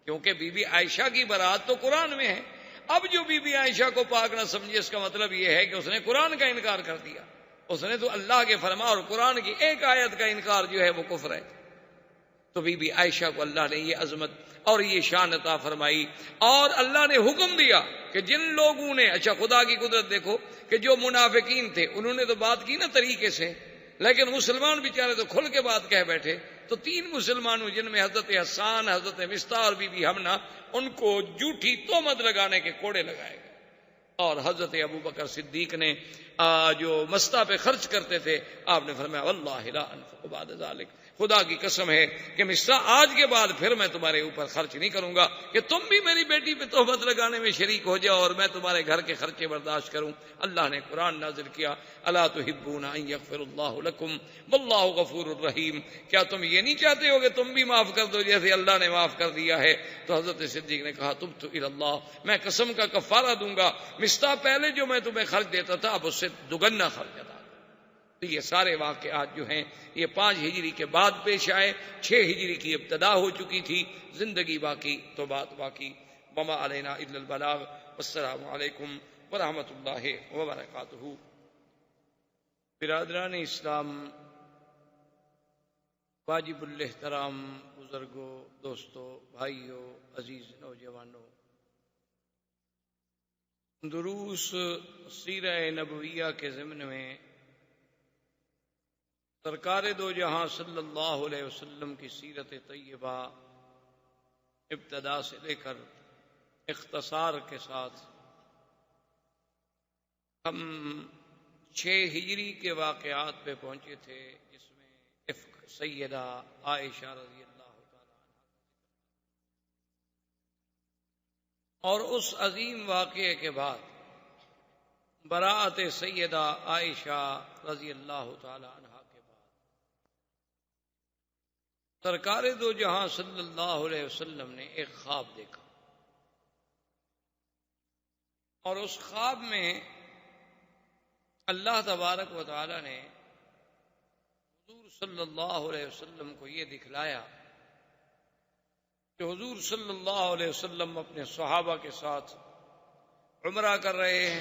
کیونکہ بی بی عائشہ کی برات تو قرآن میں ہے. اب جو بی بی عائشہ کو پاک نہ سمجھے اس کا مطلب یہ ہے کہ اس نے قرآن کا انکار کر دیا، اس نے تو اللہ کے فرما اور قرآن کی ایک آیت کا انکار جو ہے وہ کفر ہے۔ تو بی بی عائشہ کو اللہ نے یہ عظمت اور یہ شان عطا فرمائی، اور اللہ نے حکم دیا کہ جن لوگوں نے، اچھا خدا کی قدرت دیکھو کہ جو منافقین تھے انہوں نے تو بات کی نا طریقے سے، لیکن مسلمان بیچارے تو کھل کے بات کہہ بیٹھے۔ تو 3 مسلمانوں جن میں حضرت حسان، حضرت مصطح اور بی بی حمنہ، ان کو جھوٹی تہمت لگانے کے کوڑے لگائے گئے، اور حضرت ابو بکر صدیق نے جو مصطح پہ خرچ کرتے تھے، آپ نے فرمایا واللہ لا انفق بعد ذلك، خدا کی قسم ہے کہ مصطح آج کے بعد پھر میں تمہارے اوپر خرچ نہیں کروں گا کہ تم بھی میری بیٹی پہ تہمت لگانے میں شریک ہو جاؤ اور میں تمہارے گھر کے خرچے برداشت کروں۔ اللہ نے قرآن نازل کیا الا تحبون ان یغفر اللہ لکم واللہ غفور الرحیم، کیا تم یہ نہیں چاہتے ہو کہ تم بھی معاف کر دو جیسے اللہ نے معاف کر دیا ہے؟ تو حضرت صدیق نے کہا تبت الی اللہ، میں قسم کا کفارہ دوں گا، مصطح پہلے جو میں تمہیں خرچ دیتا تھا اب اس سے دگنا خرچ ادا۔ تو یہ سارے واقعات جو ہیں یہ 5 ہجری کے بعد پیش آئے، 6 ہجری کی ابتدا ہو چکی تھی، زندگی باقی تو بات باقی۔ وما علینا الا البلاغ، والسلام علیکم ورحمۃ اللہ وبرکاتہ۔ برادران اسلام، واجب الاحترام بزرگوں، دوستوں، بھائیوں، عزیز نوجوانوں، دروس سیرہ نبویہ کے ضمن میں سرکار دو جہاں صلی اللہ علیہ وسلم کی سیرت طیبہ ابتدا سے لے کر اختصار کے ساتھ ہم 6 ہجری کے واقعات پہ پہنچے تھے، جس میں افک سیدہ عائشہ رضی اللہ تعالی عنہ، اور اس عظیم واقعے کے بعد براءت سیدہ عائشہ رضی اللہ تعالی عنہ کے بعد سرکار دو جہاں صلی اللہ علیہ وسلم نے ایک خواب دیکھا، اور اس خواب میں اللہ تبارک و تعالی نے حضور صلی اللہ علیہ وسلم کو یہ دکھلایا کہ حضور صلی اللہ علیہ وسلم اپنے صحابہ کے ساتھ عمرہ کر رہے ہیں،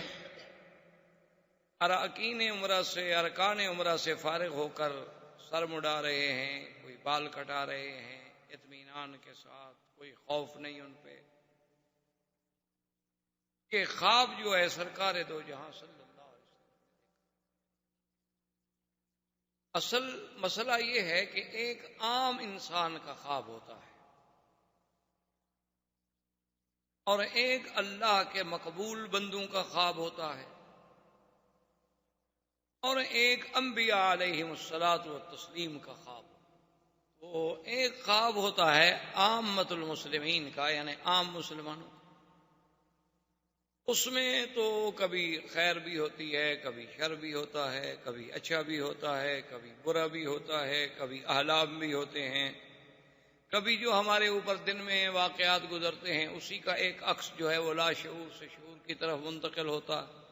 اراکین عمرہ سے، ارکان عمرہ سے فارغ ہو کر سر مڈا رہے ہیں، کوئی بال کٹا رہے ہیں اطمینان کے ساتھ، کوئی خوف نہیں ان پہ۔ کہ خواب جو ہے سرکار دو جہاں صلی اللہ علیہ وسلم، اصل مسئلہ یہ ہے کہ ایک عام انسان کا خواب ہوتا ہے اور ایک اللہ کے مقبول بندوں کا خواب ہوتا ہے، اور ایک انبیاء علیہم الصلاۃ والتسلیم کا خواب۔ وہ ایک خواب ہوتا ہے عامۃ المسلمین کا، یعنی عام مسلمانوں، اس میں تو کبھی خیر بھی ہوتی ہے، کبھی شر بھی ہوتا ہے، کبھی اچھا بھی ہوتا ہے، کبھی برا بھی ہوتا ہے، کبھی احلام بھی ہوتے ہیں، کبھی جو ہمارے اوپر دن میں واقعات گزرتے ہیں اسی کا ایک عکس جو ہے وہ لا شعور سے شعور کی طرف منتقل ہوتا ہے۔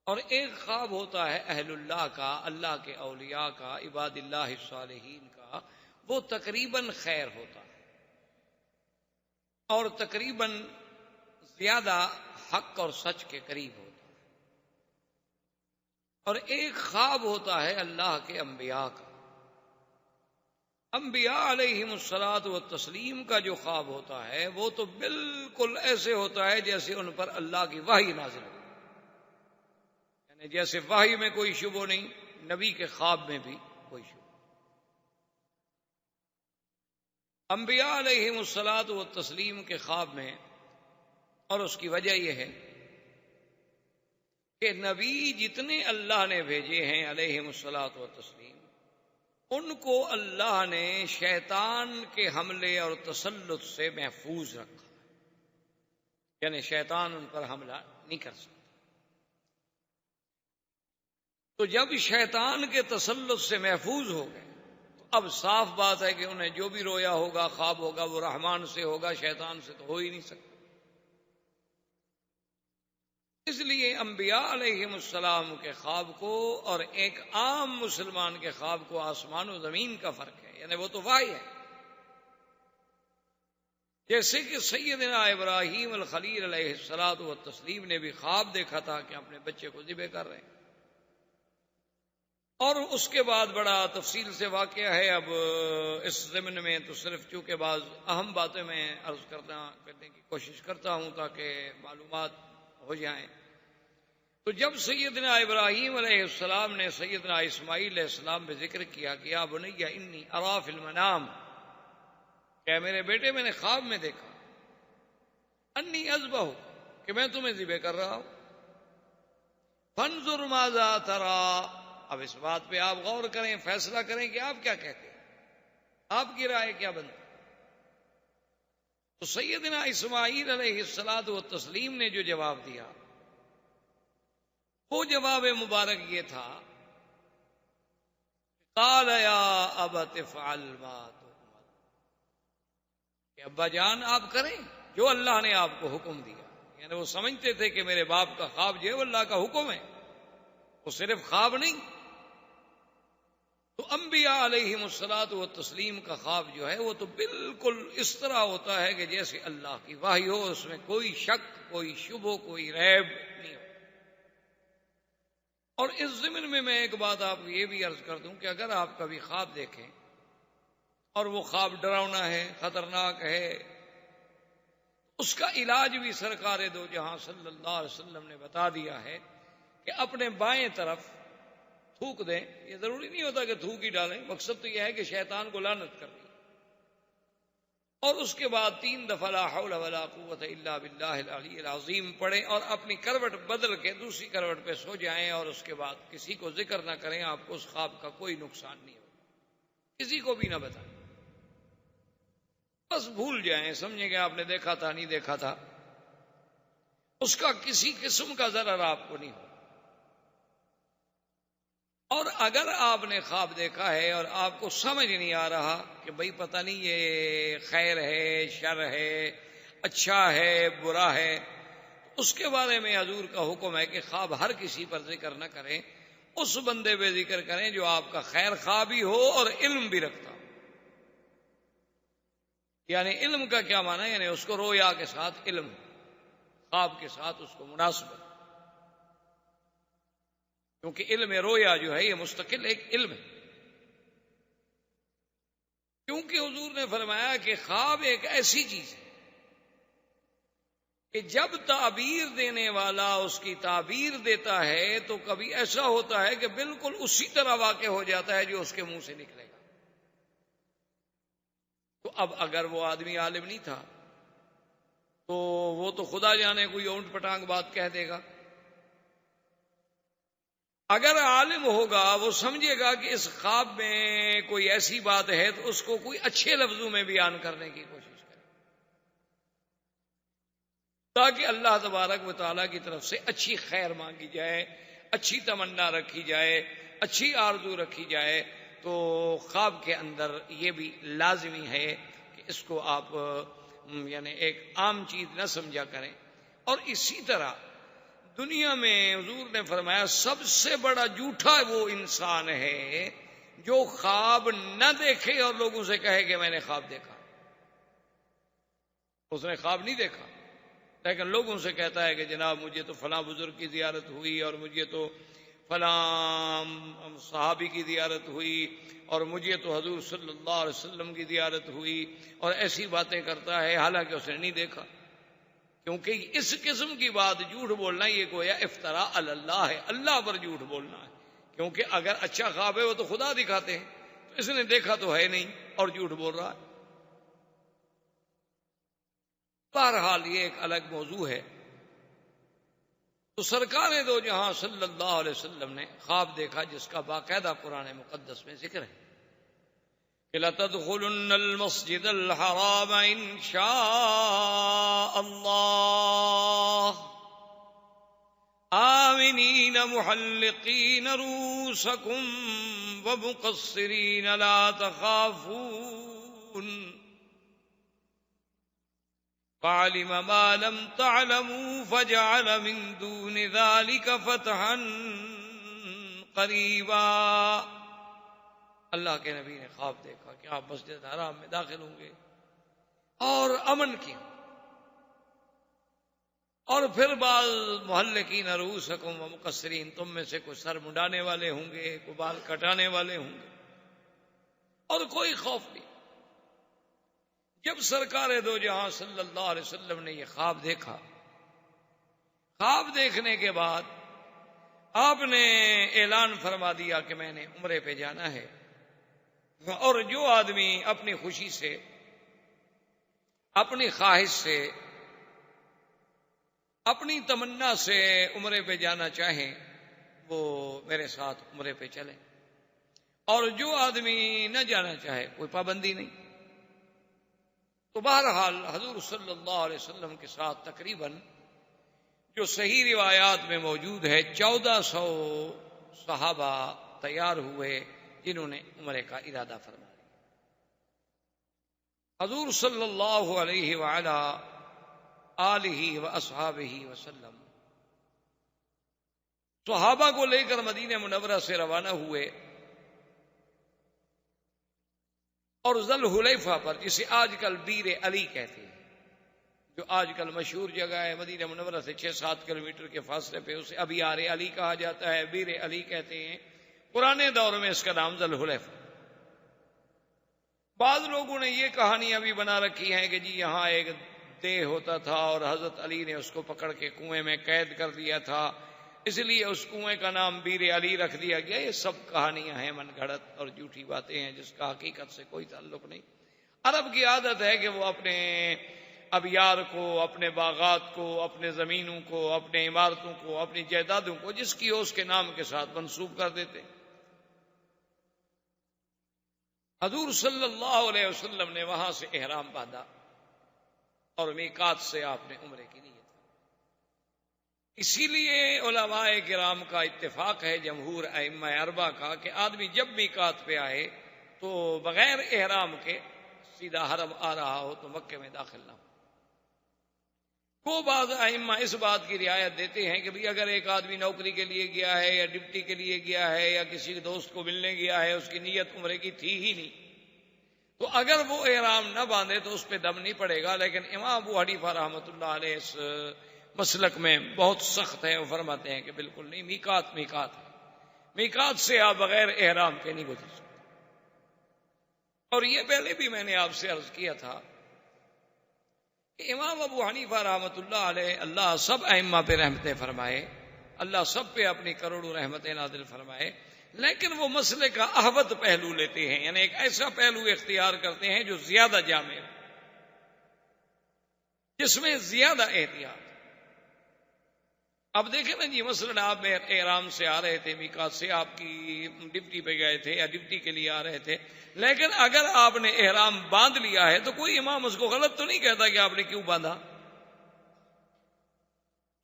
اور ایک خواب ہوتا ہے اہل اللہ کا، اللہ کے اولیاء کا، عباد اللہ الصالحین کا، وہ تقریباً خیر ہوتا ہے اور تقریباً زیادہ حق اور سچ کے قریب ہوتا ہے۔ اور ایک خواب ہوتا ہے اللہ کے انبیاء کا، انبیاء علیہم الصلاۃ والتسلیم کا جو خواب ہوتا ہے وہ تو بالکل ایسے ہوتا ہے جیسے ان پر اللہ کی وحی نازل ہو، یعنی جیسے وحی میں کوئی شبہ نہیں، نبی کے خواب میں بھی کوئی شبہ۔ انبیاء علیہم الصلاۃ والتسلیم کے خواب میں، اور اس کی وجہ یہ ہے کہ نبی جتنے اللہ نے بھیجے ہیں علیہم الصلاۃ والتسلیم، ان کو اللہ نے شیطان کے حملے اور تسلط سے محفوظ رکھا، یعنی شیطان ان پر حملہ نہیں کر سکتا۔ تو جب شیطان کے تسلط سے محفوظ ہو گئے تو اب صاف بات ہے کہ انہیں جو بھی رویا ہوگا، خواب ہوگا، وہ رحمان سے ہوگا، شیطان سے تو ہو ہی نہیں سکتا۔ اس لیے انبیاء علیہم السلام کے خواب کو اور ایک عام مسلمان کے خواب کو، آسمان و زمین کا فرق ہے، یعنی وہ تو وحی ہے، اور ایک عام مسلمان کے خواب کو، اور ایک عام مسلمان کے خواب کو آسمان و زمین کا فرق ہے۔ اس لیے انبیاء علیہم السلام کے خواب کو اور ایک عام مسلمان کے خواب کو، آسمان و زمین کا فرق ہے، یعنی وہ تو وحی ہے، اور ایک عام مسلمان کے خواب کو اور ایک عام مسلمان کے خواب کو، آسمان و زمین کا فرق ہے۔ جیسے کہ سیدنا ابراہیم الخلیل علیہ الصلوۃ والتسلیم نے بھی خواب دیکھا تھا کہ اپنے بچے کو ذبح کر رہے ہیں، اور اس کے بعد بڑا تفصیل سے واقعہ ہے۔ اب اس ضمن میں تو صرف چونکہ بعض اہم باتیں میں عرض کرنے کی کوشش کرتا ہوں تاکہ معلومات ہو جائیں۔ تو جب سیدنا ابراہیم علیہ السلام نے سیدنا اسماعیل علیہ السلام پہ ذکر کیا کہ یا بنی انی ارا فی المنام، کہ میرے بیٹے میں نے خواب میں دیکھا، انی اذبح، کہ میں تمہیں ذبح کر رہا ہوں، فانظر ماذا تری، اب اس بات پہ آپ غور کریں، فیصلہ کریں کہ آپ کیا کہتے ہیں، آپ کی رائے کیا بنتی۔ تو سیدنا اسماعیل علیہ الصلوۃ والتسلیم نے جو جواب دیا وہ جواب مبارک یہ تھا، قال یا ابت افعل ما تؤمر، کہ ابا جان آپ کریں جو اللہ نے آپ کو حکم دیا۔ یعنی وہ سمجھتے تھے کہ میرے باپ کا خواب جو ہے وہ اللہ کا حکم ہے، وہ صرف خواب نہیں۔ تو انبیاء علیہم الصلوۃ والتسلیم کا خواب جو ہے وہ تو بالکل اس طرح ہوتا ہے کہ جیسے اللہ کی وحی ہو، اس میں کوئی شک، کوئی شبہ، کوئی ریب نہیں ہو۔ اور اس ضمن میں ایک بات آپ کو یہ بھی عرض کر دوں کہ اگر آپ کبھی خواب دیکھیں اور وہ خواب ڈراؤنا ہے، خطرناک ہے، اس کا علاج بھی سرکار دو جہاں صلی اللہ علیہ وسلم نے بتا دیا ہے کہ اپنے بائیں طرف تھوک دیں۔ یہ ضروری نہیں ہوتا کہ تھوک ہی ڈالیں، مقصد تو یہ ہے کہ شیطان کو لعنت کرنی، اور اس کے بعد 3 دفعہ لا حول ولا قوت الا باللہ العلی العظیم پڑھیں، اور اپنی کروٹ بدل کے دوسری کروٹ پہ سو جائیں، اور اس کے بعد کسی کو ذکر نہ کریں، آپ کو اس خواب کا کوئی نقصان نہیں ہوگا، کسی کو بھی نہ بتائیں، بس بھول جائیں، سمجھیں کہ آپ نے دیکھا تھا، نہیں دیکھا تھا، اس کا کسی قسم کا ضرر آپ کو نہیں ہوگا۔ اور اگر آپ نے خواب دیکھا ہے اور آپ کو سمجھ نہیں آ رہا کہ بھئی پتہ نہیں یہ خیر ہے، شر ہے، اچھا ہے، برا ہے، اس کے بارے میں حضور کا حکم ہے کہ خواب ہر کسی پر ذکر نہ کریں، اس بندے پہ ذکر کریں جو آپ کا خیر خواہ بھی ہو اور علم بھی رکھتا ہو۔ یعنی علم کا کیا معنی ہے؟ یعنی اس کو رویا کے ساتھ علم، خواب کے ساتھ اس کو مناسبت، کیونکہ علم رویا جو ہے یہ مستقل ایک علم ہے۔ کیونکہ حضور نے فرمایا کہ خواب ایک ایسی چیز ہے کہ جب تعبیر دینے والا اس کی تعبیر دیتا ہے تو کبھی ایسا ہوتا ہے کہ بالکل اسی طرح واقع ہو جاتا ہے جو اس کے منہ سے نکلے گا۔ تو اب اگر وہ آدمی عالم نہیں تھا تو وہ تو خدا جانے کوئی اونٹ پٹانگ بات کہہ دے گا، اگر عالم ہوگا وہ سمجھے گا کہ اس خواب میں کوئی ایسی بات ہے تو اس کو کوئی اچھے لفظوں میں بیان کرنے کی کوشش کرے، تاکہ اللہ تبارک و تعالیٰ کی طرف سے اچھی خیر مانگی جائے، اچھی تمنا رکھی جائے، اچھی آرزو رکھی جائے۔ تو خواب کے اندر یہ بھی لازمی ہے کہ اس کو آپ یعنی ایک عام چیز نہ سمجھا کریں۔ اور اسی طرح دنیا میں حضور نے فرمایا سب سے بڑا جھوٹا وہ انسان ہے جو خواب نہ دیکھے اور لوگوں سے کہے کہ میں نے خواب دیکھا۔ اس نے خواب نہیں دیکھا لیکن لوگوں سے کہتا ہے کہ جناب مجھے تو فلاں بزرگ کی زیارت ہوئی، اور مجھے تو فلاں صحابی کی زیارت ہوئی، اور مجھے تو حضور صلی اللہ علیہ وسلم کی زیارت ہوئی، اور ایسی باتیں کرتا ہے حالانکہ اس نے نہیں دیکھا۔ کیونکہ اس قسم کی بات جھوٹ بولنا یہ گویا افتراء علی اللہ ہے، اللہ پر جھوٹ بولنا ہے، کیونکہ اگر اچھا خواب ہے وہ تو خدا دکھاتے ہیں، تو اس نے دیکھا تو ہے نہیں اور جھوٹ بول رہا ہے۔ بہرحال یہ ایک الگ موضوع ہے۔ تو سرکار دو جہاں صلی اللہ علیہ وسلم نے خواب دیکھا جس کا باقاعدہ قرآن مقدس میں ذکر ہے کہ لَتَدْخُلُنَّ الْمَسْجِدَ الْحَرَامَ إِنْ شَاءَ اللَّهُ آمِنِينَ مُحَلِّقِينَ رُءُوسَكُمْ وَمُقَصِّرِينَ لَا تَخَافُونَ فَعَلِمَ مَا لَمْ تَعْلَمُوا فَجَعَلَ مِن دُونِ ذَلِكَ فَتْحًا قَرِيبًا۔ اللہ کے نبی نے خواب دیکھا کہ آپ مسجد حرام میں داخل ہوں گے، اور امن کی. اور پھر بعض محلقین رؤوسکم و مقصرین، تم میں سے کوئی سر منڈانے والے ہوں گے، کوئی بال کٹانے والے ہوں گے، اور کوئی خوف نہیں. جب سرکار دو جہاں صلی اللہ علیہ وسلم نے یہ خواب دیکھا، خواب دیکھنے کے بعد آپ نے اعلان فرما دیا کہ میں نے عمرے پہ جانا ہے. اور جو آدمی اپنی خوشی سے، اپنی خواہش سے، اپنی تمنا سے عمرے پہ جانا چاہیں وہ میرے ساتھ عمرے پہ چلیں، اور جو آدمی نہ جانا چاہے کوئی پابندی نہیں. تو بہرحال حضور صلی اللہ علیہ وسلم کے ساتھ تقریباً جو صحیح روایات میں موجود ہے 1400 صحابہ تیار ہوئے جنہوں نے عمرے کا ارادہ فرمایا. حضور صلی اللہ علیہ وعلا آلہ و اصحابہ وسلم صحابہ کو لے کر مدینہ منورہ سے روانہ ہوئے، اور ذوالحلیفہ پر، جسے آج کل بیر علی کہتے ہیں، جو آج کل مشہور جگہ ہے مدینہ منورہ سے 6-7 کلومیٹر کے فاصلے پہ، اسے ابیار علی کہا جاتا ہے، بیر علی کہتے ہیں. پرانے دور میں اس کا نام ذوالحلیفہ. بعض لوگوں نے یہ کہانیاں بھی بنا رکھی ہیں کہ جی یہاں ایک دیہ ہوتا تھا اور حضرت علی نے اس کو پکڑ کے کنویں میں قید کر دیا تھا، اس لیے اس کنویں کا نام بیر علی رکھ دیا گیا. یہ سب کہانیاں ہیں، من گھڑت اور جھوٹی باتیں ہیں جس کا حقیقت سے کوئی تعلق نہیں. عرب کی عادت ہے کہ وہ اپنے ابیار کو، اپنے باغات کو، اپنے زمینوں کو، اپنے عمارتوں کو، اپنی جائیدادوں کو جس کی ہو اس کے نام کے ساتھ منسوب کر دیتے. حضور صلی اللہ علیہ وسلم نے وہاں سے احرام باندھا اور میقات سے آپ نے عمرے کی نیت. اسی لیے علماء کرام کا اتفاق ہے، جمہور ائمہ اربعہ کا، کہ آدمی جب میقات پہ آئے تو بغیر احرام کے سیدھا حرم آ رہا ہو تو مکے میں داخل نہ ہو. کو بعض ائمہ اس بات کی رعایت دیتے ہیں کہ بھئی اگر ایک آدمی نوکری کے لیے گیا ہے یا ڈپٹی کے لیے گیا ہے یا کسی دوست کو ملنے گیا ہے، اس کی نیت عمرے کی تھی ہی نہیں، تو اگر وہ احرام نہ باندھے تو اس پہ دم نہیں پڑے گا. لیکن امام ابو حنیفہ رحمۃ اللہ علیہ اس مسلک میں بہت سخت ہیں، وہ فرماتے ہیں کہ بالکل نہیں، میقات میقات ہے، میقات سے آپ بغیر احرام کے نہیں گزر سکتے. اور یہ پہلے بھی میں نے آپ سے عرض کیا تھا کہ امام ابو حنیفہ رحمۃ اللہ علیہ، اللہ سب ائمہ پہ رحمتیں فرمائے، اللہ سب پہ اپنی کروڑوں رحمتیں نازل فرمائے، لیکن وہ مسئلے کا احوط پہلو لیتے ہیں، یعنی ایک ایسا پہلو اختیار کرتے ہیں جو زیادہ جامع ہے، جس میں زیادہ احتیاط. اب دیکھیں نا جی، مثلا آپ احرام سے آ رہے تھے، میقات سے آپ کی ڈپٹی پہ گئے تھے یا ڈپٹی کے لیے آ رہے تھے، لیکن اگر آپ نے احرام باندھ لیا ہے تو کوئی امام اس کو غلط تو نہیں کہتا کہ آپ نے کیوں باندھا.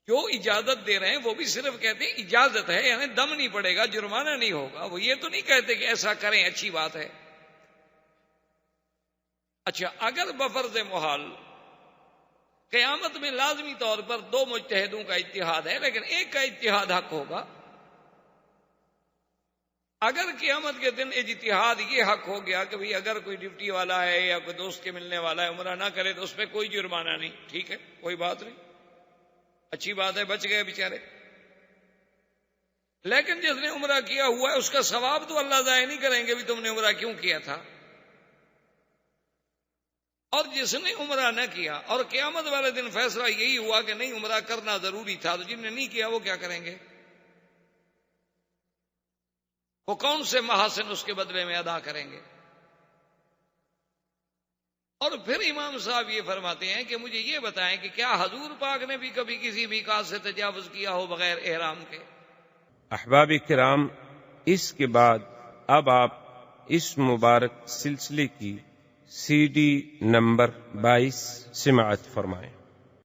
جو اجازت دے رہے ہیں وہ بھی صرف کہتے ہیں اجازت ہے، یعنی دم نہیں پڑے گا، جرمانہ نہیں ہوگا. وہ یہ تو نہیں کہتے کہ ایسا کریں اچھی بات ہے. اچھا، اگر بفرض محال قیامت میں لازمی طور پر 2 مجتہدوں کا اتحاد ہے، لیکن ایک کا اتحاد حق ہوگا. اگر قیامت کے دن اجتہاد یہ حق ہو گیا کہ بھئی اگر کوئی ڈپٹی والا ہے یا کوئی دوست کے ملنے والا ہے عمرہ نہ کرے تو اس پہ کوئی جرمانہ نہیں، ٹھیک ہے، کوئی بات نہیں، اچھی بات ہے، بچ گئے بیچارے. لیکن جس نے عمرہ کیا ہوا ہے اس کا ثواب تو اللہ ضائع نہیں کریں گے بھی تم نے عمرہ کیوں کیا تھا. اور جس نے عمرہ نہ کیا اور قیامت والے دن فیصلہ یہی ہوا کہ نہیں عمرہ کرنا ضروری تھا، تو جن نے نہیں کیا وہ کیا کریں گے؟ وہ کون سے محاسن اس کے بدلے میں ادا کریں گے؟ اور پھر امام صاحب یہ فرماتے ہیں کہ مجھے یہ بتائیں کہ کیا حضور پاک نے بھی کبھی کسی میقات سے تجاوز کیا ہو بغیر احرام کے؟ احباب کرام، اس کے بعد اب آپ اس مبارک سلسلے کی CD نمبر 22 سماعت فرمائیں.